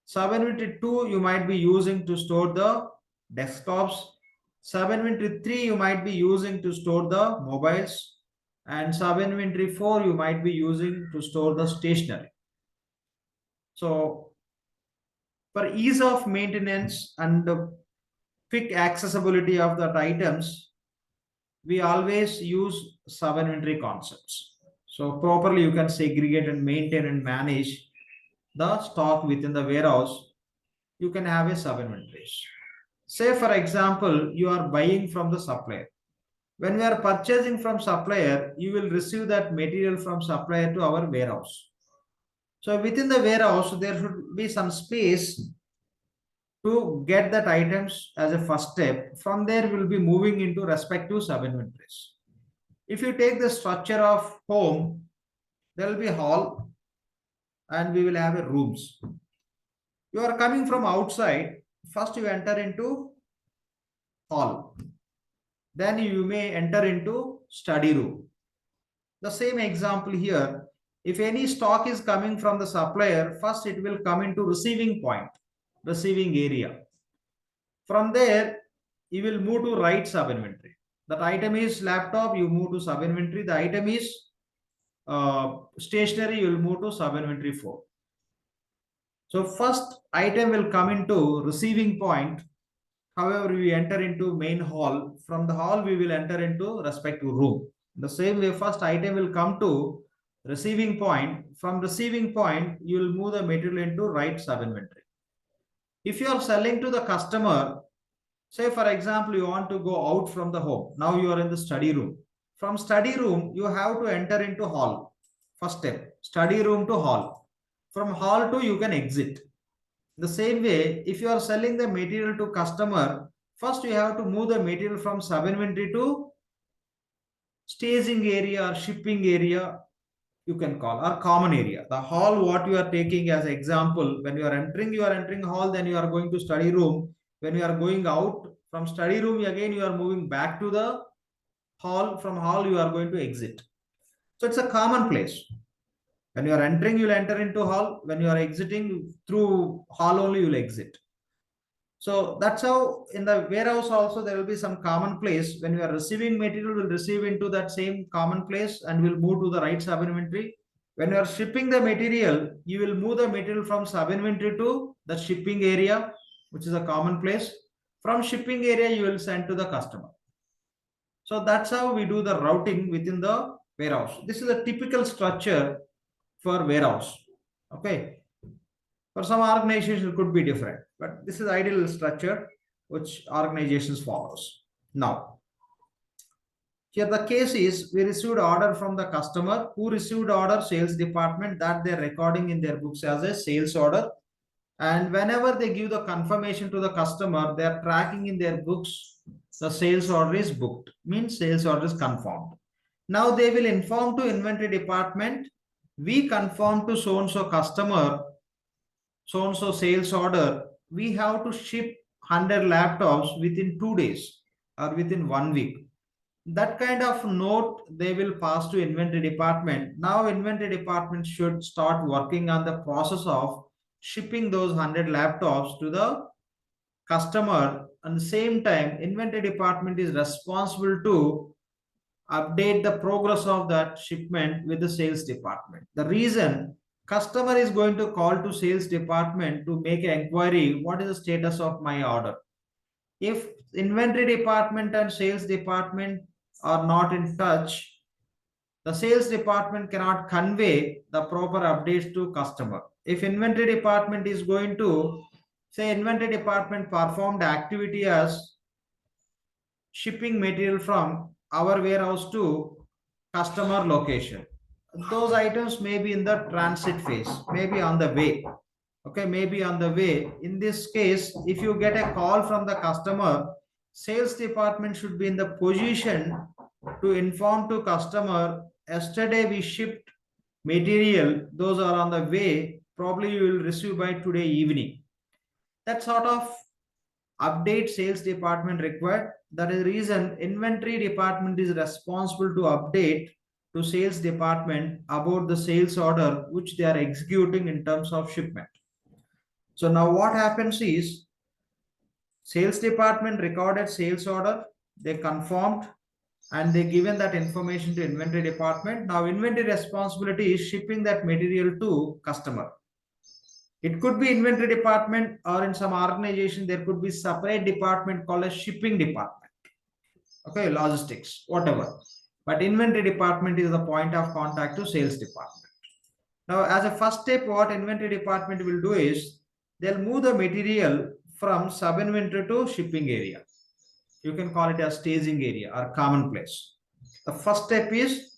Sub inventory 2 you might be using to store the desktops. Sub inventory 3 you might be using to store the mobiles, and sub inventory 4 you might be using to store the stationery. So for ease of maintenance and the quick accessibility of the items, we always use sub inventory concepts. So properly you can segregate and maintain and manage the stock within the warehouse. You can have a sub inventories. Say for example, you are buying from the supplier. When we are purchasing from supplier, you will receive that material from supplier to our warehouse. So within the warehouse, there should be some space to get that items as a first step. From there, we'll be moving into respective sub inventories. If you take the structure of home, there will be hall and we will have a rooms. You are coming from outside, first you enter into hall. Then you may enter into study room. The same example here, if any stock is coming from the supplier, first it will come into receiving point, receiving area. From there, you will move to right sub inventory. That item is laptop, you move to sub inventory. The item is stationery, you will move to sub inventory 4. So first item will come into receiving point. However, we enter into main hall. From the hall, we will enter into respective room. The same way, first item will come to receiving point. From receiving point, you will move the material into right sub inventory. If you are selling to the customer, say for example, you want to go out from the home. Now you are in the study room. From study room, you have to enter into hall. First step, study room to hall. From hall to you can exit. The same way, if you are selling the material to customer, first you have to move the material from sub inventory to staging area or shipping area, you can call, or common area. The hall, what you are taking as example, when you are entering hall, then you are going to study room. When you are going out from study room, again you are moving back to the hall. From hall, you are going to exit. So it's a common place. When you are entering, you'll enter into hall. When you are exiting through hall only, you'll exit. So that's how in the warehouse also there will be some common place. When you are receiving material, will receive into that same common place and will move to the right sub inventory. When you are shipping the material, you will move the material from sub inventory to the shipping area, which is a common place. From shipping area, you will send to the customer. So that's how we do the routing within the warehouse. This is a typical structure for warehouse. Okay. For some organizations, it could be different, but this is ideal structure which organizations follows. Now, here the case is we received order from the customer who received order sales department that they're recording in their books as a sales order. And whenever they give the confirmation to the customer, they're tracking in their books the sales order is booked, means sales order is confirmed. Now they will inform to inventory department, we confirm to so and so customer so and so sales order, we have to ship 100 laptops within 2 days or within 1 week. That kind of note they will pass to inventory department. Now inventory department should start working on the process of shipping those 100 laptops to the customer. At the same time, inventory department is responsible to update the progress of that shipment with the sales department. The reason, customer is going to call to sales department to make an inquiry, what is the status of my order? If inventory department and sales department are not in touch, the sales department cannot convey the proper updates to customer. If inventory department is going to say, inventory department performed activity as shipping material from our warehouse to customer location, those items may be in the transit phase, maybe on the way. Okay, maybe on the way. In this case, if you get a call from the customer, sales department should be in the position to inform to customer, yesterday we shipped material, those are on the way, probably you will receive by today evening. That sort of update sales department required. That is the reason inventory department is responsible to update to sales department about the sales order which they are executing in terms of shipment. So now what happens is, sales department recorded sales order, they confirmed and they given that information to inventory department. Now inventory responsibility is shipping that material to customer. It could be inventory department, or in some organization there could be separate department called a shipping department. Okay, logistics, whatever. But inventory department is the point of contact to sales department. Now, as a first step, what inventory department will do is they'll move the material from sub inventory to shipping area. You can call it a staging area or common place. The first step is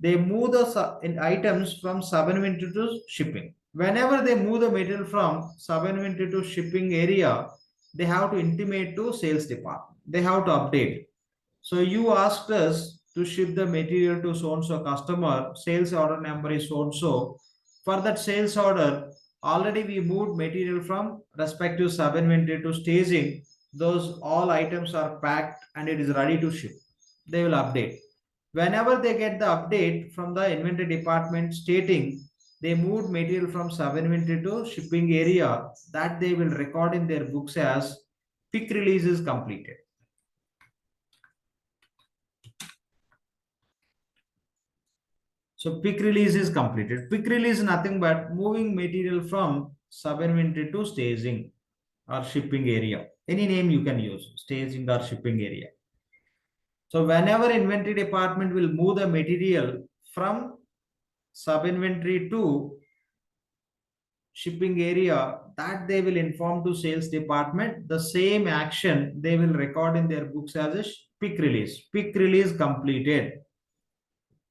they move the items from sub inventory to shipping. Whenever they move the material from sub inventory to shipping area, they have to intimate to sales department. They have to update. So you asked us to ship the material to so and so customer, sales order number is so and so. For that sales order, already we moved material from respective sub inventory to staging. Those all items are packed and it is ready to ship. They will update. Whenever they get the update from the inventory department stating they moved material from sub inventory to shipping area, that they will record in their books as pick release is completed. So pick release is completed. Pick release is nothing but moving material from sub inventory to staging or shipping area. Any name you can use, staging or shipping area. So whenever inventory department will move the material from sub inventory to shipping area, that they will inform to sales department. The same action they will record in their books as a pick release. Pick release completed.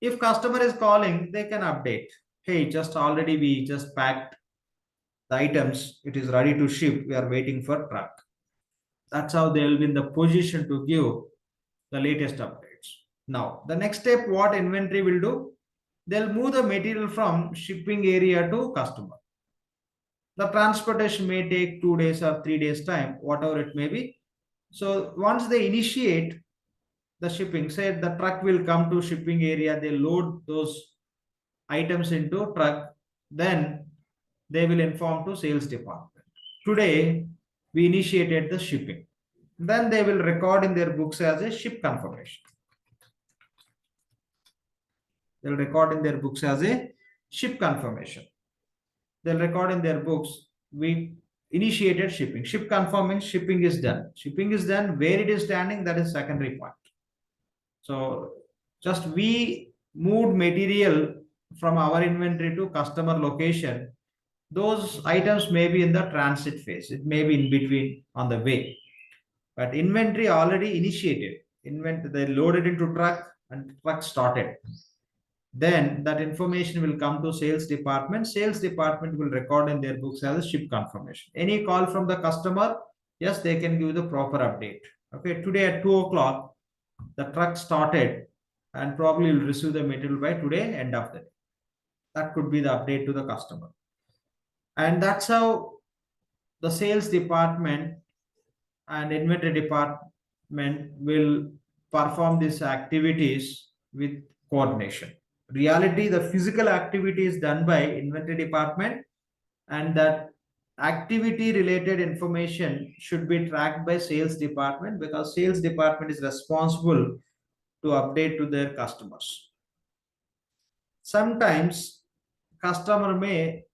If customer is calling, they can update. Hey, just already we just packed the items. It is ready to ship. We are waiting for truck. That's how they will be in the position to give the latest updates. Now, the next step, what inventory will do? They'll move the material from shipping area to customer. The transportation may take 2 days or 3 days time, whatever it may be. So once they initiate the shipping, say the truck will come to shipping area, they load those items into truck, then they will inform to sales department. Today, we initiated the shipping. Then they will record in their books as a ship confirmation. They'll record in their books as a ship confirmation. They'll record in their books, we initiated shipping. Ship confirming, shipping is done. Shipping is done, where it is standing, that is secondary point. So just we moved material from our inventory to customer location. Those items may be in the transit phase. It may be in between on the way. But inventory already initiated. They loaded into truck and truck started. Then that information will come to sales department. Sales department will record in their books as a ship confirmation. Any call from the customer, yes, they can give the proper update. Okay, today at 2 o'clock, the truck started and probably will receive the material by today, end of the day. That could be the update to the customer. And that's how the sales department and inventory department will perform these activities with coordination. Reality, the physical activity is done by inventory department, and that activity related information should be tracked by sales department, because sales department is responsible to update to their customers. Sometimes customer may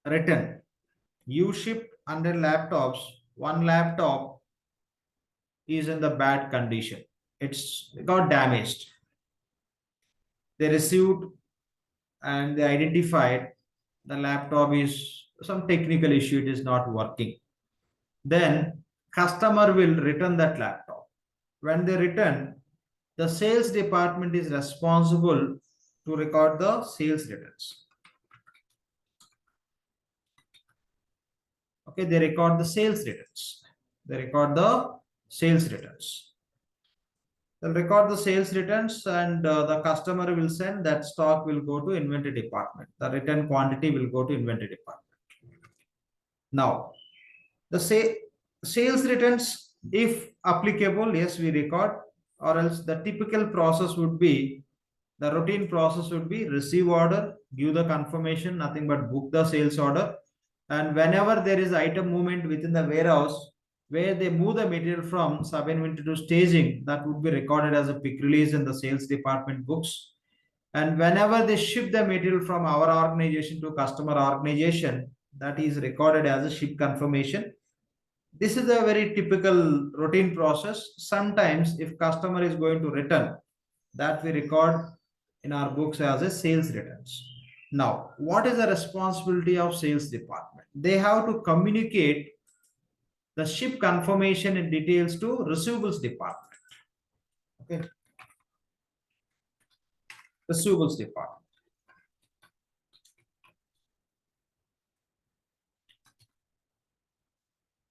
return. You shipped 100 laptops, one laptop is in the bad condition. It's got damaged. They received and they identified the laptop is some technical issue, it is not working. Then customer will return that laptop. When they return, the sales department is responsible to record the sales returns. Okay, they record the sales returns. They record the sales returns. They'll record the sales returns, and the customer will send that stock will go to inventory department. The return quantity will go to inventory department. Now, the sales returns, if applicable, yes, we record, or else the typical process would be, the routine process would be receive order, give the confirmation, nothing but book the sales order. And whenever there is item movement within the warehouse, where they move the material from sub-inventory to staging, that would be recorded as a pick release in the sales department books. And whenever they ship the material from our organization to customer organization, that is recorded as a ship confirmation. This is a very typical routine process. Sometimes if customer is going to return, that we record in our books as a sales returns. Now, what is the responsibility of sales department? They have to communicate the ship confirmation and details to receivables department. Okay. Receivables department.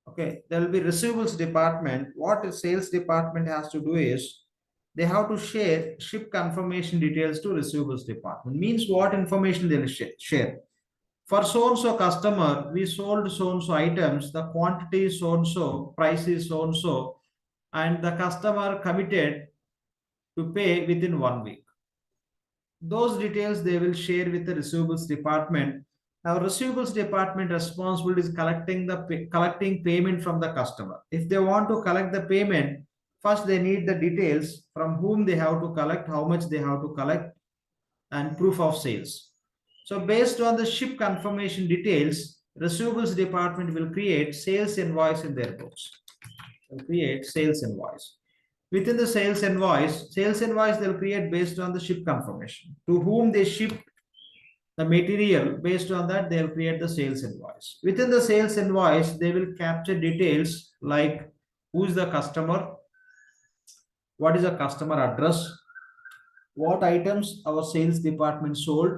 Okay, there will be receivables department. What the sales department has to do is they have to share ship confirmation details to receivables department. Means what information they will share. For so-and-so customer, we sold so-and-so items, the quantity is so-and-so, price is so-and-so, and the customer committed to pay within 1 week. Those details they will share with the receivables department. Now, receivables department responsible is collecting payment from the customer. If they want to collect the payment, first they need the details from whom they have to collect, how much they have to collect, and proof of sales. So based on the ship confirmation details, receivables department will create sales invoice in their books. They'll create sales invoice. Within the sales invoice they'll create based on the ship confirmation. To whom they shipped, the material. Based on that, they'll create the sales invoice. Within the sales invoice, they will capture details like who is the customer, what is the customer address, what items our sales department sold,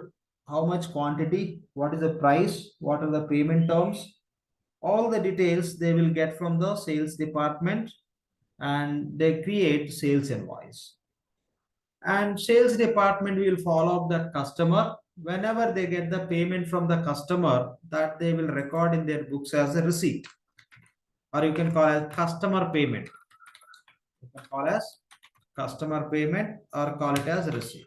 how much quantity, what is the price, what are the payment terms. All the details they will get from the sales department, and they create sales invoice. And sales department will follow up that customer. Whenever they get the payment from the customer, that they will record in their books as a receipt, or you can call as customer payment. You can call as customer payment or call it as receipt.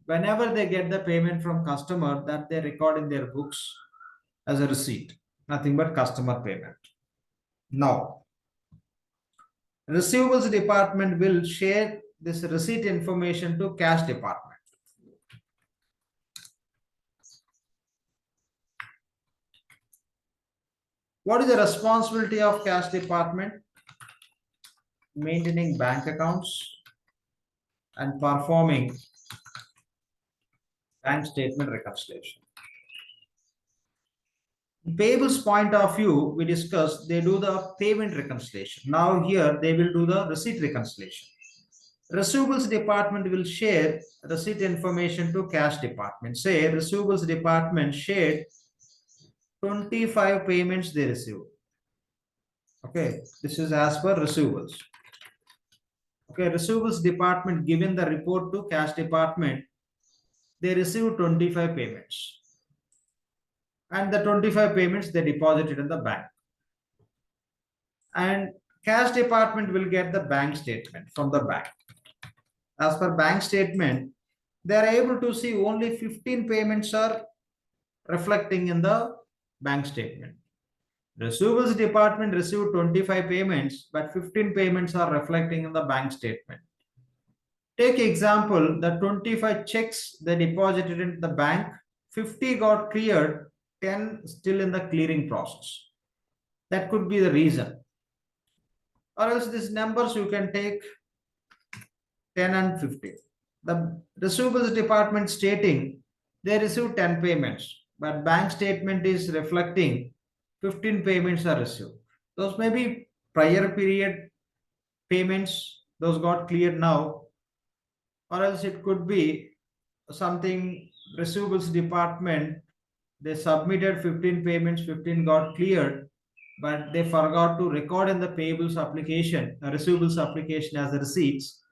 Whenever they get the payment from customer, that they record in their books as a receipt, nothing but customer payment. Now, receivables department will share this receipt information to cash department. What is the responsibility of cash department? Maintaining bank accounts and performing bank statement reconciliation. Payables point of view, we discussed, they do the payment reconciliation. Now here they will do the receipt reconciliation. Receivables department will share receipt information to cash department. Say receivables department shared 25 payments they received. Okay, this is as per receivables. Okay, receivables department given the report to cash department, they received 25 payments. And the 25 payments they deposited in the bank. And cash department will get the bank statement from the bank. As per bank statement, they are able to see only 15 payments are reflecting in the bank statement. Receivables department received 25 payments, but 15 payments are reflecting in the bank statement. Take example, the 25 checks they deposited into the bank, 50 got cleared, 10 still in the clearing process. That could be the reason. Or else these numbers you can take 10 and 50. The receivables department stating they received 10 payments, but bank statement is reflecting 15 payments are received. Those may be prior period payments, those got cleared now, or else it could be something receivables department, they submitted 15 payments, 15 got cleared, but they forgot to record in the payables application, receivables application as the receipts.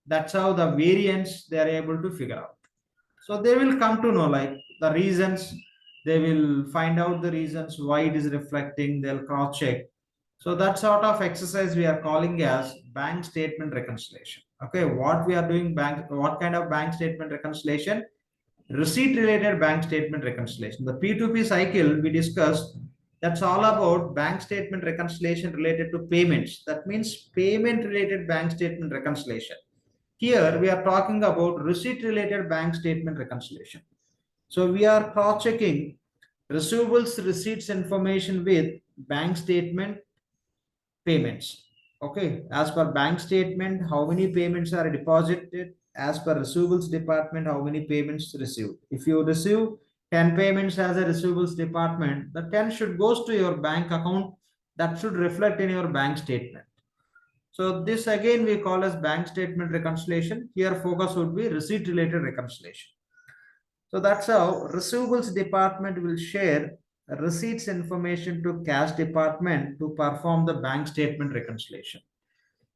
That's how the variance they are able to figure out. So they will come to know like the reasons, they will find out the reasons why it is reflecting, they'll cross check. So that sort of exercise we are calling as bank statement reconciliation. Okay, what we are doing what kind of bank statement reconciliation? Receipt related bank statement reconciliation. The P2P cycle we discussed, that's all about bank statement reconciliation related to payments. That means payment related bank statement reconciliation. Here we are talking about receipt related bank statement reconciliation. So we are cross-checking receivables receipts information with bank statement payments. Okay, as per bank statement, how many payments are deposited? As per receivables department, how many payments received? If you receive 10 payments as a receivables department, the 10 should goes to your bank account, that should reflect in your bank statement. So this again we call as bank statement reconciliation. Here focus would be receipt related reconciliation. So that's how receivables department will share receipts information to cash department to perform the bank statement reconciliation.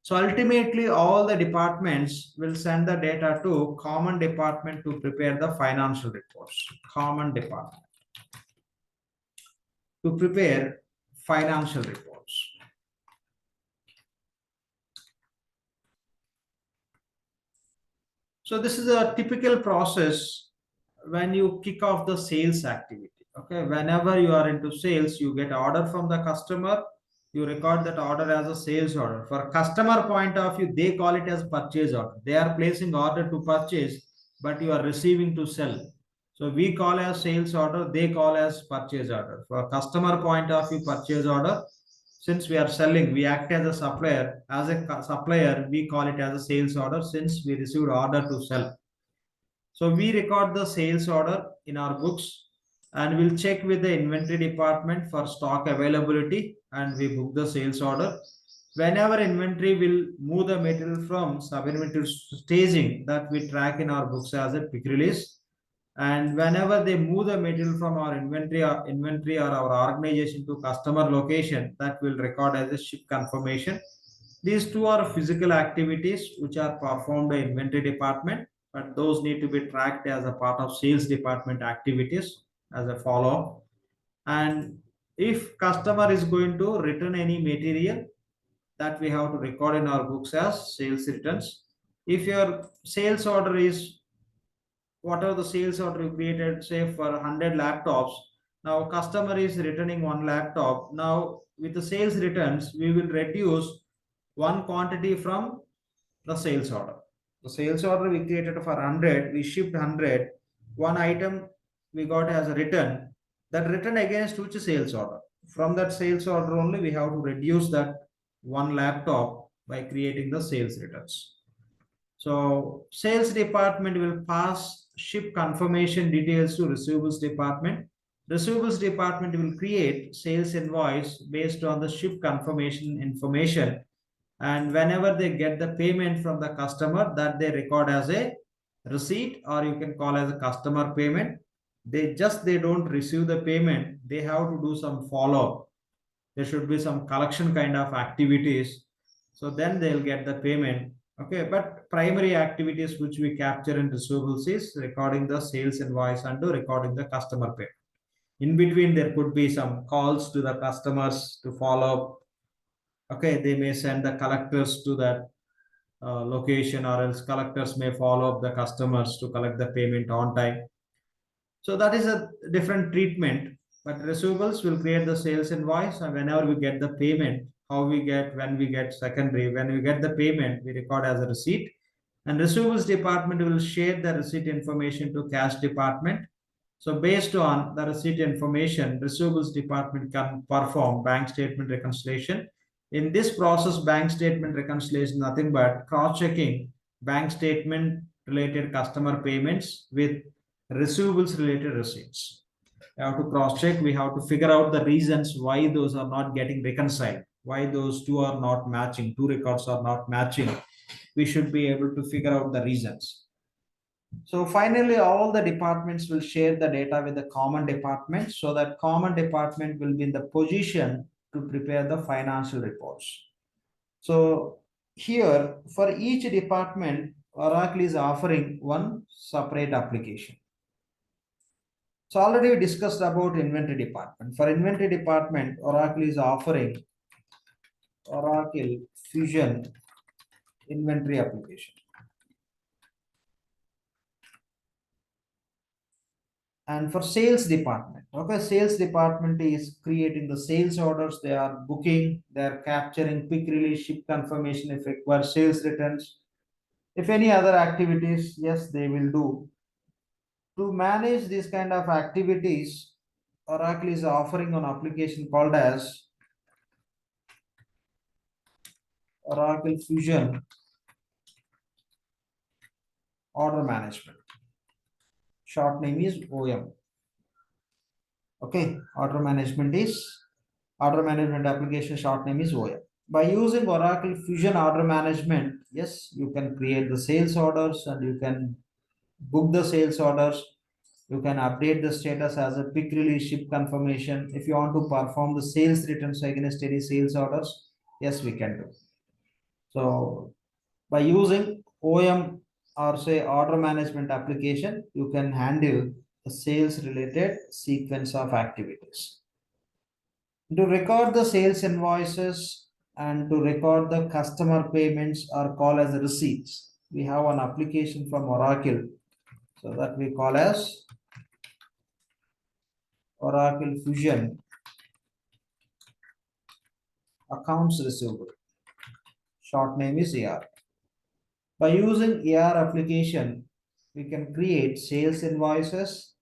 So ultimately all the departments will send the data to common department to prepare the financial reports. Common department to prepare financial reports. So this is a typical process when you kick off the sales activity. Okay, whenever you are into sales, you get order from the customer, you record that order as a sales order. For customer point of view, they call it as purchase order. They are placing order to purchase, but you are receiving to sell. So we call as sales order, they call as purchase order. For customer point of view, purchase order. Since we are selling, we act as a supplier. As a supplier, we call it as a sales order since we received order to sell. So we record the sales order in our books and we'll check with the inventory department for stock availability and we book the sales order. Whenever inventory will move the material from sub-inventory staging, that we track in our books as a quick release. And whenever they move the material from our inventory or our organization to customer location, that will record as a ship confirmation. These two are physical activities which are performed by inventory department, but those need to be tracked as a part of sales department activities as a follow-up. And if customer is going to return any material, that we have to record in our books as sales returns. If your sales order is whatever the sales order you created, say for 100 laptops, now customer is returning one laptop. Now with the sales returns, we will reduce one quantity from the sales order. The sales order we created for 100, we shipped 100. One item we got as a return. That return against which sales order? From that sales order only, we have to reduce that one laptop by creating the sales returns. So sales department will pass ship confirmation details to receivables department. Receivables department will create sales invoice based on the ship confirmation information. And whenever they get the payment from the customer, that they record as a receipt, or you can call as a customer payment. They don't receive the payment. They have to do some follow-up. There should be some collection kind of activities. So then they'll get the payment. Okay, but primary activities which we capture in receivables is recording the sales invoice and recording the customer payment. In between, there could be some calls to the customers to follow up. Okay, they may send the collectors to that location, or else collectors may follow up the customers to collect the payment on time. So that is a different treatment. But receivables will create the sales invoice, and whenever we get the payment, when we get secondary, when we get the payment, we record as a receipt. And receivables department will share the receipt information to cash department. So based on the receipt information, receivables department can perform bank statement reconciliation. In this process, bank statement reconciliation is nothing but cross-checking bank statement related customer payments with receivables related receipts. We have to cross-check. We have to figure out the reasons why those are not getting reconciled, why those two are not matching, two records are not matching. We should be able to figure out the reasons. So finally, all the departments will share the data with the common department, so that common department will be in the position to prepare the financial reports. So here, for each department, Oracle is offering one separate application. So already we discussed about inventory department. For inventory department, Oracle is offering Oracle Fusion inventory application. And for sales department, okay, sales department is creating the sales orders, they are booking, they are capturing quick release, ship confirmation if required, sales returns. If any other activities, yes, they will do. To manage these kind of activities, Oracle is offering an application called as Oracle Fusion Order Management. Short name is OM. Okay, order management application, short name is OM. By using Oracle Fusion Order Management, yes, you can create the sales orders and you can book the sales orders. You can update the status as a quick release, ship confirmation. If you want to perform the sales returns against any sales orders, yes, we can do. So by using OM or say order management application, you can handle the sales related sequence of activities. To record the sales invoices and to record the customer payments are called as receipts. We have an application from Oracle, so that we call as Oracle Fusion Accounts Receivable. Short name is AR. By using AR application, we can create sales invoices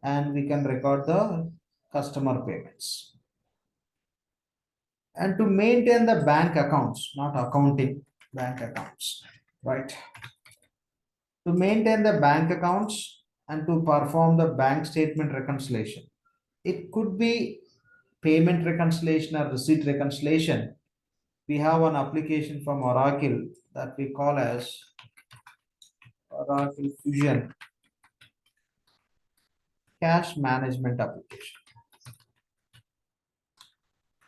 and we can record the customer payments. And to maintain the bank accounts, not accounting, bank accounts, right? to maintain the bank accounts and to perform the bank statement reconciliation. It could be payment reconciliation or receipt reconciliation. We have an application from Oracle that we call as Oracle Fusion Cash Management Application.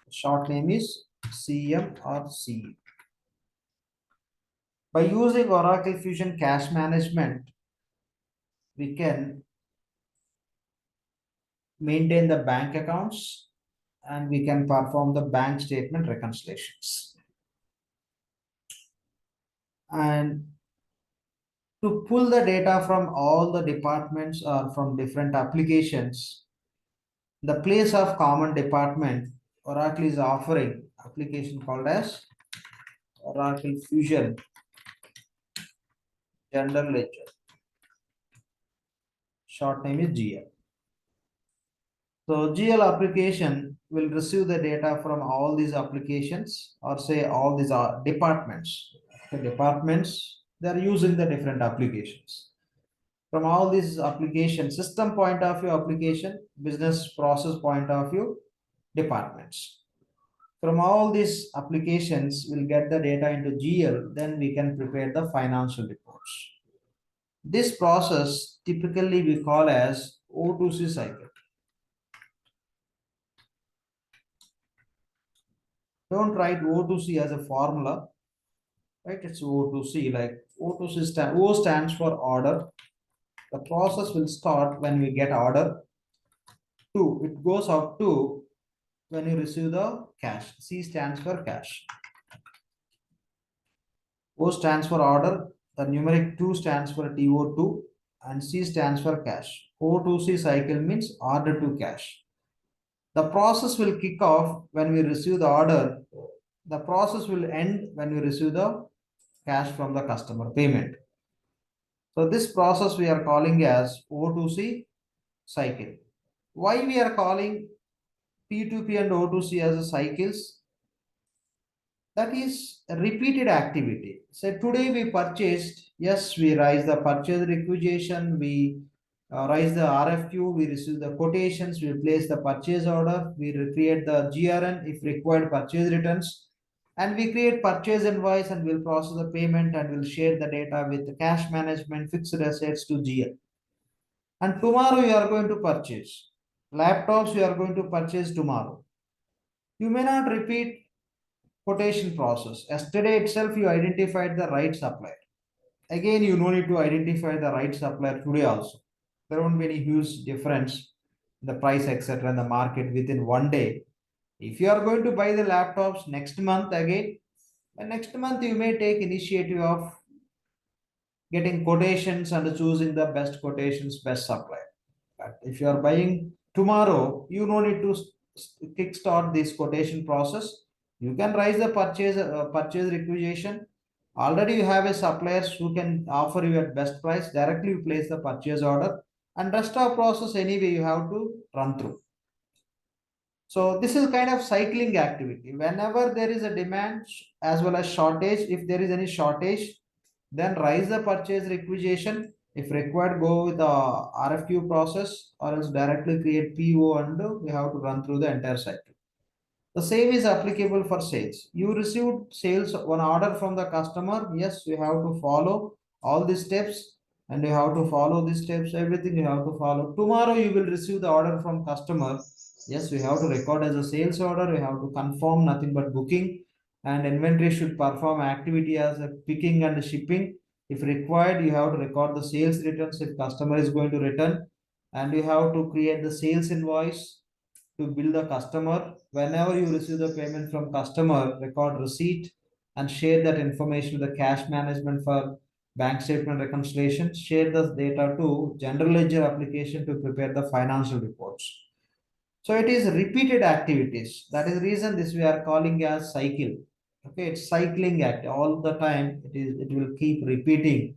Short name is CM or CE. By using Oracle Fusion Cash Management, we can maintain the bank accounts and we can perform the bank statement reconciliations. And to pull the data from all the departments or from different applications, the place of common department, Oracle is offering application called as Oracle Fusion General Ledger. Short name is GL. So GL application will receive the data from all these applications or say all these are departments. The departments, they're using the different applications. From all these applications, system point of view application, business process point of view, departments. From all these applications, we'll get the data into GL, then we can prepare the financial reports. This process typically we call as O2C cycle. Don't write O2C as a formula, right? It's O2C, like O2C O stands for order. The process will start when we get order. 2, it goes up to when you receive the cash. C stands for cash. O stands for order. The numeric 2 stands for TO2 and C stands for cash. O2C cycle means order to cash. The process will kick off when we receive the order. The process will end when we receive the cash from the customer payment. So this process we are calling as O2C cycle. Why we are calling P2P and O2C as cycles? That is a repeated activity. So today we purchased, yes, we raise the purchase requisition, we raise the RFQ, we receive the quotations, we place the purchase order, we create the GRN if required purchase returns, and we create purchase invoice and we'll process the payment and we'll share the data with the cash management, fixed assets to GL. And tomorrow you are going to purchase laptops, you are going to purchase tomorrow. You may not repeat quotation process. Yesterday itself you identified the right supplier. Again, you no need to identify the right supplier today also. There won't be any huge difference in the price, etc. in the market within one day. If you are going to buy the laptops next month again, and next month you may take initiative of getting quotations and choosing the best quotations, best supplier. But if you are buying tomorrow, you no need to kickstart this quotation process. You can raise the purchase requisition. Already you have a suppliers who can offer you at best price. Directly you place the purchase order, and rest of process anyway you have to run through. So this is kind of cycling activity. Whenever there is a demand as well as shortage, if there is any shortage, then raise the purchase requisition. If required, go with the RFQ process or else directly create PO and we have to run through the entire cycle. The same is applicable for sales. You received sales one order from the customer. Yes, you have to follow all these steps and you have to follow these steps, everything you have to follow. Tomorrow you will receive the order from customer. Yes, we have to record as a sales order. We have to confirm nothing but booking, and inventory should perform activity as a picking and shipping. If required, you have to record the sales returns if customer is going to return, and you have to create the sales invoice to bill the customer. Whenever you receive the payment from customer, record receipt and share that information with the cash management for bank statement reconciliation. Share the data to general ledger application to prepare the financial reports. So it is repeated activities. That is the reason this we are calling as cycle. Okay, it's cycling act all the time. It will keep repeating.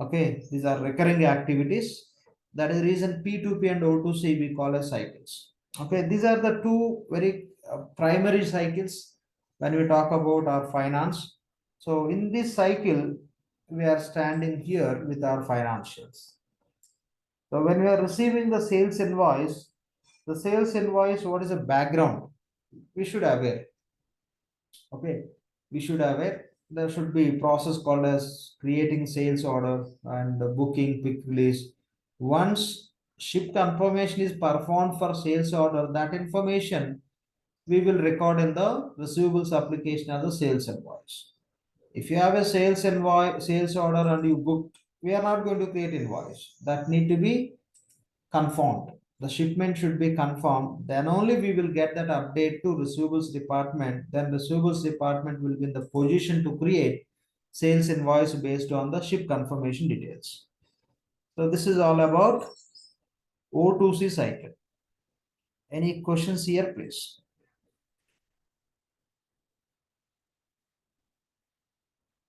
Okay, these are recurring activities. That is the reason P2P and O2C we call as cycles. Okay, these are the two very primary cycles when we talk about our finance. So in this cycle, we are standing here with our financials. So when we are receiving the sales invoice, what is the background? We should aware. Okay, we should aware. There should be process called as creating sales order and booking quick release. Once ship confirmation is performed for sales order, that information we will record in the receivables application as a sales invoice. If you have a sales order and you booked, we are not going to create invoice. That need to be confirmed. The shipment should be confirmed. Then only we will get that update to receivables department. Then receivables department will be in the position to create sales invoice based on the ship confirmation details. So this is all about O2C cycle. Any questions here, please?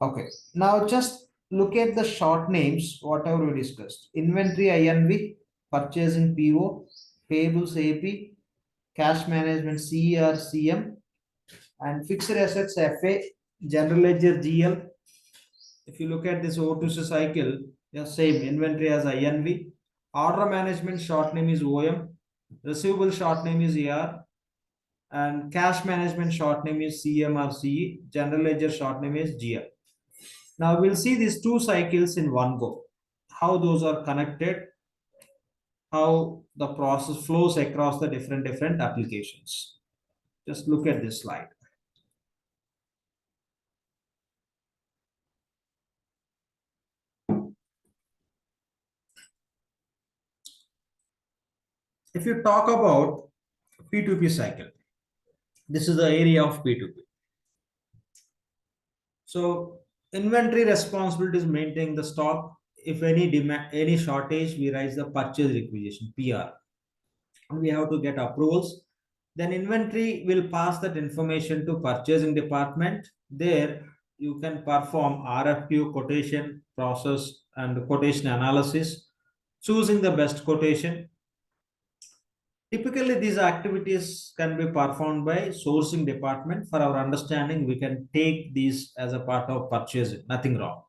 Okay, now just look at the short names, whatever we discussed. Inventory INV, purchasing PO, payables AP, cash management CER CM, and fixed assets FA, general ledger GL. If you look at this O2C cycle, yeah, same inventory as INV. Order management short name is OM, receivable short name is AR, and cash management short name is CM or CE, general ledger short name is GL. Now we'll see these two cycles in one go, how those are connected, how the process flows across the different applications. Just look at this slide. If you talk about P2P cycle, this is the area of P2P. So inventory responsibility is maintaining the stock. If any demand, any shortage, we raise the purchase requisition PR. And we have to get approvals. Then inventory will pass that information to purchasing department. There you can perform RFQ quotation process and quotation analysis, choosing the best quotation. Typically, these activities can be performed by sourcing department. For our understanding, we can take these as a part of purchasing, nothing wrong.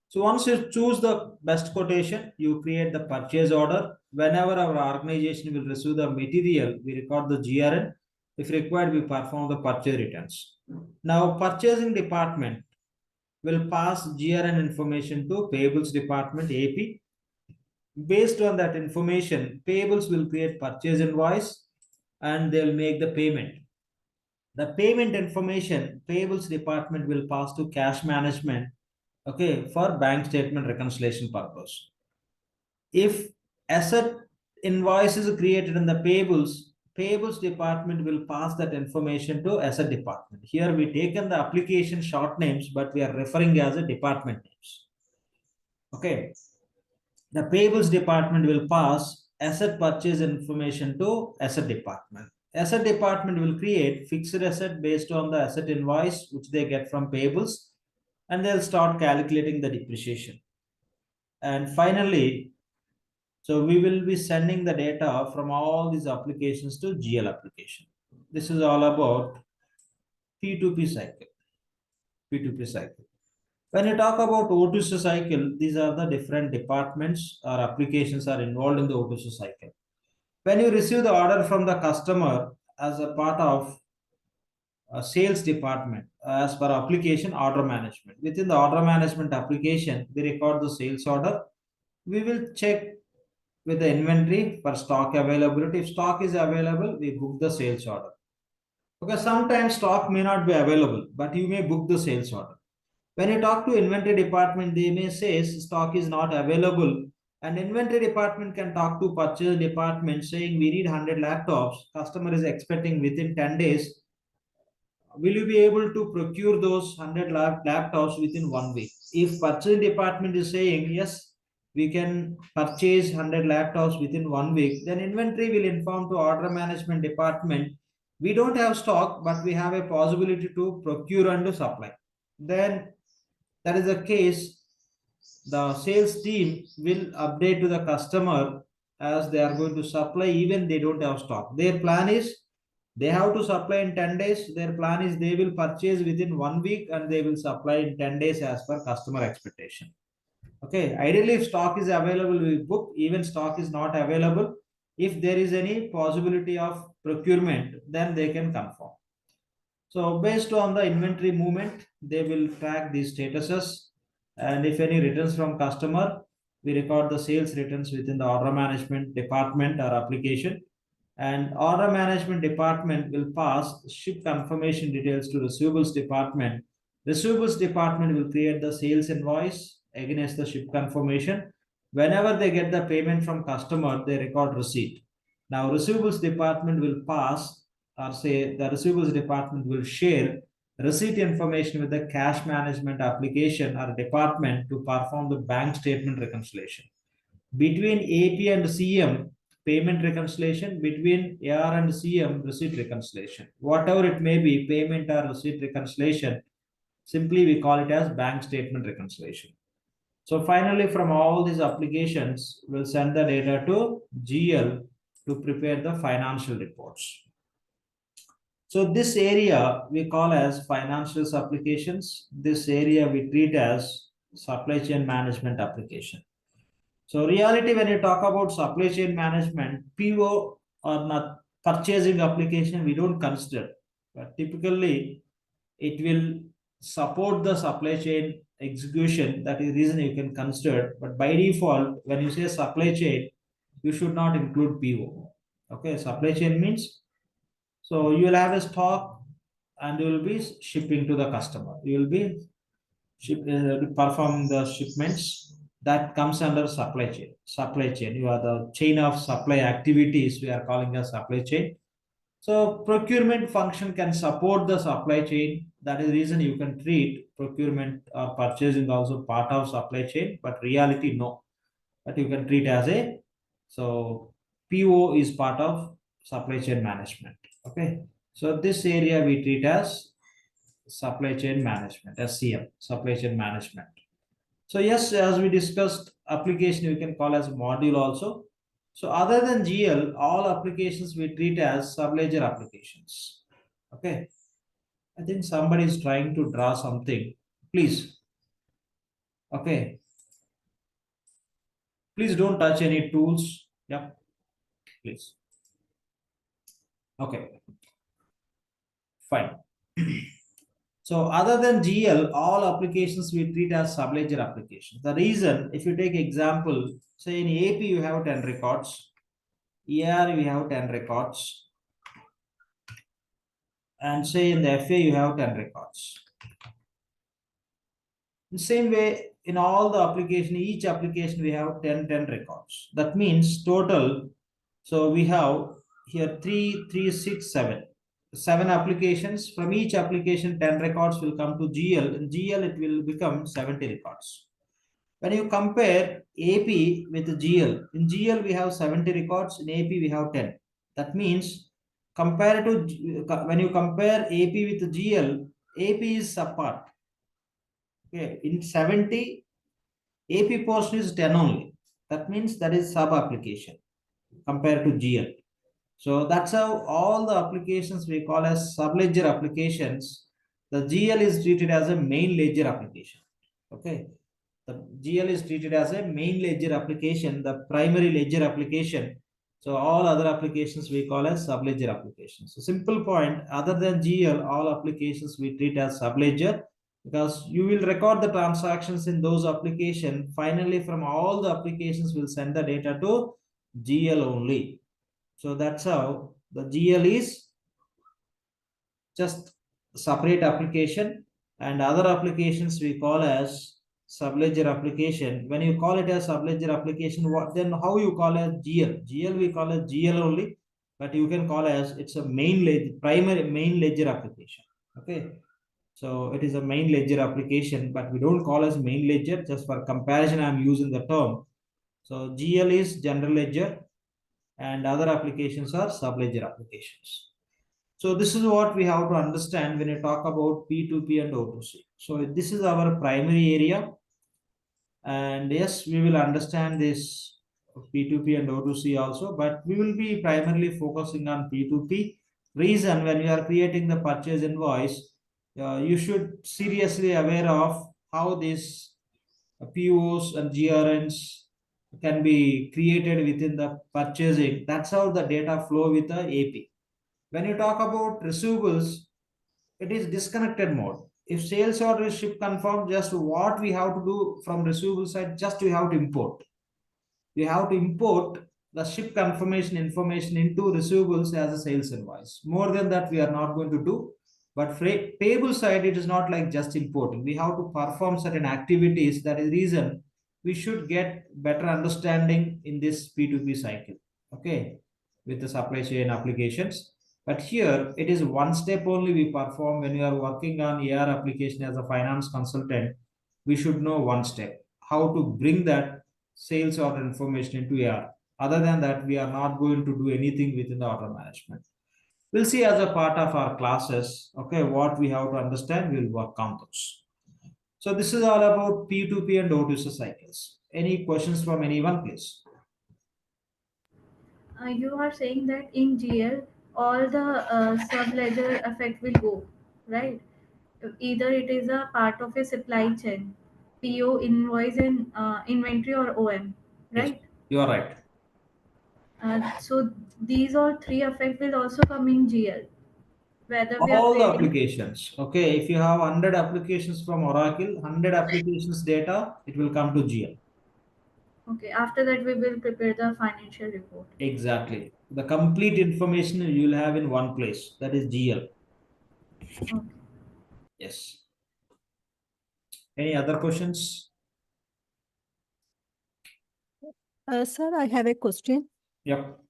So once you choose the best quotation, you create the purchase order. Whenever our organization will receive the material, we record the GRN. If required, we perform the purchase returns. Now, purchasing department will pass GRN information to payables department AP. Based on that information, payables will create purchase invoice and they'll make the payment. The payment information, payables department will pass to cash management, okay, for bank statement reconciliation purpose. If asset invoice is created in the payables department will pass that information to asset department. Here we taken the application short names, but we are referring as a department names. Okay. The payables department will pass asset purchase information to asset department. Asset department will create fixed asset based on the asset invoice which they get from payables, and they'll start calculating the depreciation. And finally, so we will be sending the data from all these applications to GL application. This is all about P2P cycle. P2P cycle. When you talk about O2C cycle, these are the different departments or applications are involved in the O2C cycle. When you receive the order from the customer as a part of a sales department, as per application order management, within the order management application, we record the sales order. We will check with the inventory for stock availability. If stock is available, we book the sales order. Okay, sometimes stock may not be available, but you may book the sales order. When you talk to inventory department, they may say stock is not available, and inventory department can talk to purchase department saying we need 100 laptops. Customer is expecting within 10 days. Will you be able to procure those 100 laptops within 1 week? If purchase department is saying yes, we can purchase 100 laptops within 1 week, then inventory will inform to order management department, we don't have stock, but we have a possibility to procure and to supply. Then that is the case, the sales team will update to the customer as they are going to supply even they don't have stock. Their plan is They have to supply in 10 days. Their plan is they will purchase within 1 week and they will supply in 10 days as per customer expectation. Okay, ideally, if stock is available, we book. Even stock is not available, if there is any possibility of procurement, then they can confirm. So based on the inventory movement, they will track these statuses. And if any returns from customer, we record the sales returns within the order management department or application. And order management department will pass ship confirmation details to receivables department. Receivables department will create the sales invoice against the ship confirmation. Whenever they get the payment from customer, they record receipt. Now receivables department will pass, or say the receivables department will share receipt information with the cash management application or department to perform the bank statement reconciliation. Between AP and CM, payment reconciliation; between AR and CM, receipt reconciliation. Whatever it may be, payment or receipt reconciliation, simply we call it as bank statement reconciliation. So finally, from all these applications, we'll send the data to GL to prepare the financial reports. So this area we call as financials applications. This area we treat as supply chain management application. So reality, when you talk about supply chain management, PO or not purchasing application, we don't consider. But typically, it will support the supply chain execution. That is the reason you can consider. But by default, when you say supply chain, you should not include PO. Okay, supply chain means, so you will have a stock and you will be shipping to the customer. You will be performing the shipments. That comes under supply chain. Supply chain, you are the chain of supply activities, we are calling a supply chain. So procurement function can support the supply chain. That is the reason you can treat procurement or purchasing also part of supply chain, but reality no. But you can treat as a, so PO is part of supply chain management. Okay, so this area we treat as supply chain management, SCM, supply chain management. So yes, as we discussed, application we can call as module also. So other than GL, all applications we treat as subledger applications. Okay, I think somebody is trying to draw something. Please. Okay, please don't touch any tools. Yeah, please. Okay, fine. So other than GL, all applications we treat as subledger applications. The reason, if you take example, say in AP you have 10 records, ER we have 10 records, and say in the FA you have 10 records. The same way in all the application, each application we have 10 records. That means total, so we have here 3, 6, 7. 7 applications. From each application, 10 records will come to GL. In GL, it will become 70 records. When you compare AP with GL, in GL we have 70 records, in AP we have 10. That means compared to, when you compare AP with GL, AP is subpart. Okay, in 70, AP portion is 10 only. That means that is sub application compared to GL. So that's how all the applications we call as subledger applications. The GL is treated as a main ledger application. Okay, the GL is treated as a main ledger application, the primary ledger application. So all other applications we call as subledger applications. So simple point, other than GL, all applications we treat as subledger, because you will record the transactions in those applications. Finally, from all the applications, we'll send the data to GL only. So that's how the GL is just separate application, and other applications we call as subledger application. When you call it as subledger application, what then how you call as GL? GL we call as GL only, but you can call as it's a main ledger, primary main ledger application. Okay, so it is a main ledger application, but we don't call as main ledger. Just for comparison, I'm using the term. So GL is general ledger, and other applications are subledger applications. So this is what we have to understand when you talk about P2P and O2C. So this is our primary area. And yes, we will understand this P2P and O2C also, but we will be primarily focusing on P2P. reason when you are creating the purchase invoice, you should seriously aware of how these POs and GRNs can be created within the purchasing. That's how the data flow with the AP. When you talk about receivables, it is disconnected mode. If sales order is ship confirmed, just what we have to do from receivable side, just we have to import. We have to import the ship confirmation information into receivables as a sales invoice. More than that, we are not going to do. But for payable side, it is not like just importing. We have to perform certain activities. That is the reason we should get better understanding in this P2P cycle. Okay, with the supply chain applications. But here it is one step only we perform when you are working on AR application as a finance consultant. We should know one step how to bring that sales order information into AR. Other than that, we are not going to do anything within the order management. We'll see as a part of our classes, okay, what we have to understand, we'll work on those. So this is all about P2P and O2C cycles. Any questions from anyone, please? You are saying that in GL, all the sub-ledger effect will go, right? Either it is a part of a supply chain, PO, invoice, and inventory or OM, Yes, right? you are right. So these all three effects will also come in GL, whether we are All the creating. applications, okay, if you have 100 applications from Oracle, 100 applications data, it will come to GL. Okay, after that we will prepare the financial report. Exactly. The complete information you will have in one place, that is GL. Okay. Yes. Any other questions? Sir, I have a question. Yep.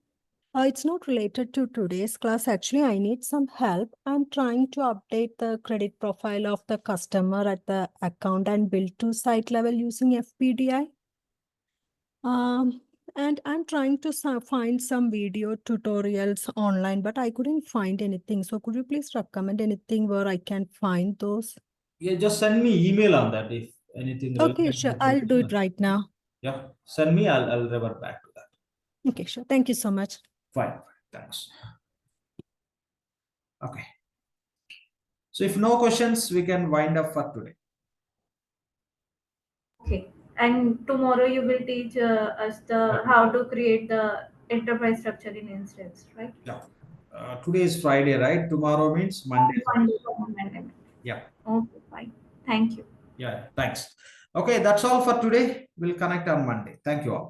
It's not related to today's class. Actually, I need some help. I'm trying to update the credit profile of the customer at the account and bill to site level using FPDI. And I'm trying to find some video tutorials online, but I couldn't find anything. So could you please recommend anything where I can find those? Yeah, just send me email on that if anything Okay, relevant sure. I'll do it information. right now. Yeah, send me. I'll revert back to that. Okay, sure. Thank you so much. Fine. Thanks. Okay. So if no questions, we can wind up for today. Okay. And tomorrow you will teach us the how to create the enterprise structure in instance, right? Yeah. Today is Friday, right? Tomorrow means Monday. Monday to Monday. Yeah. Okay, fine. Thank you. Yeah. Thanks. Okay, that's all for today. We'll connect on Monday. Thank you all.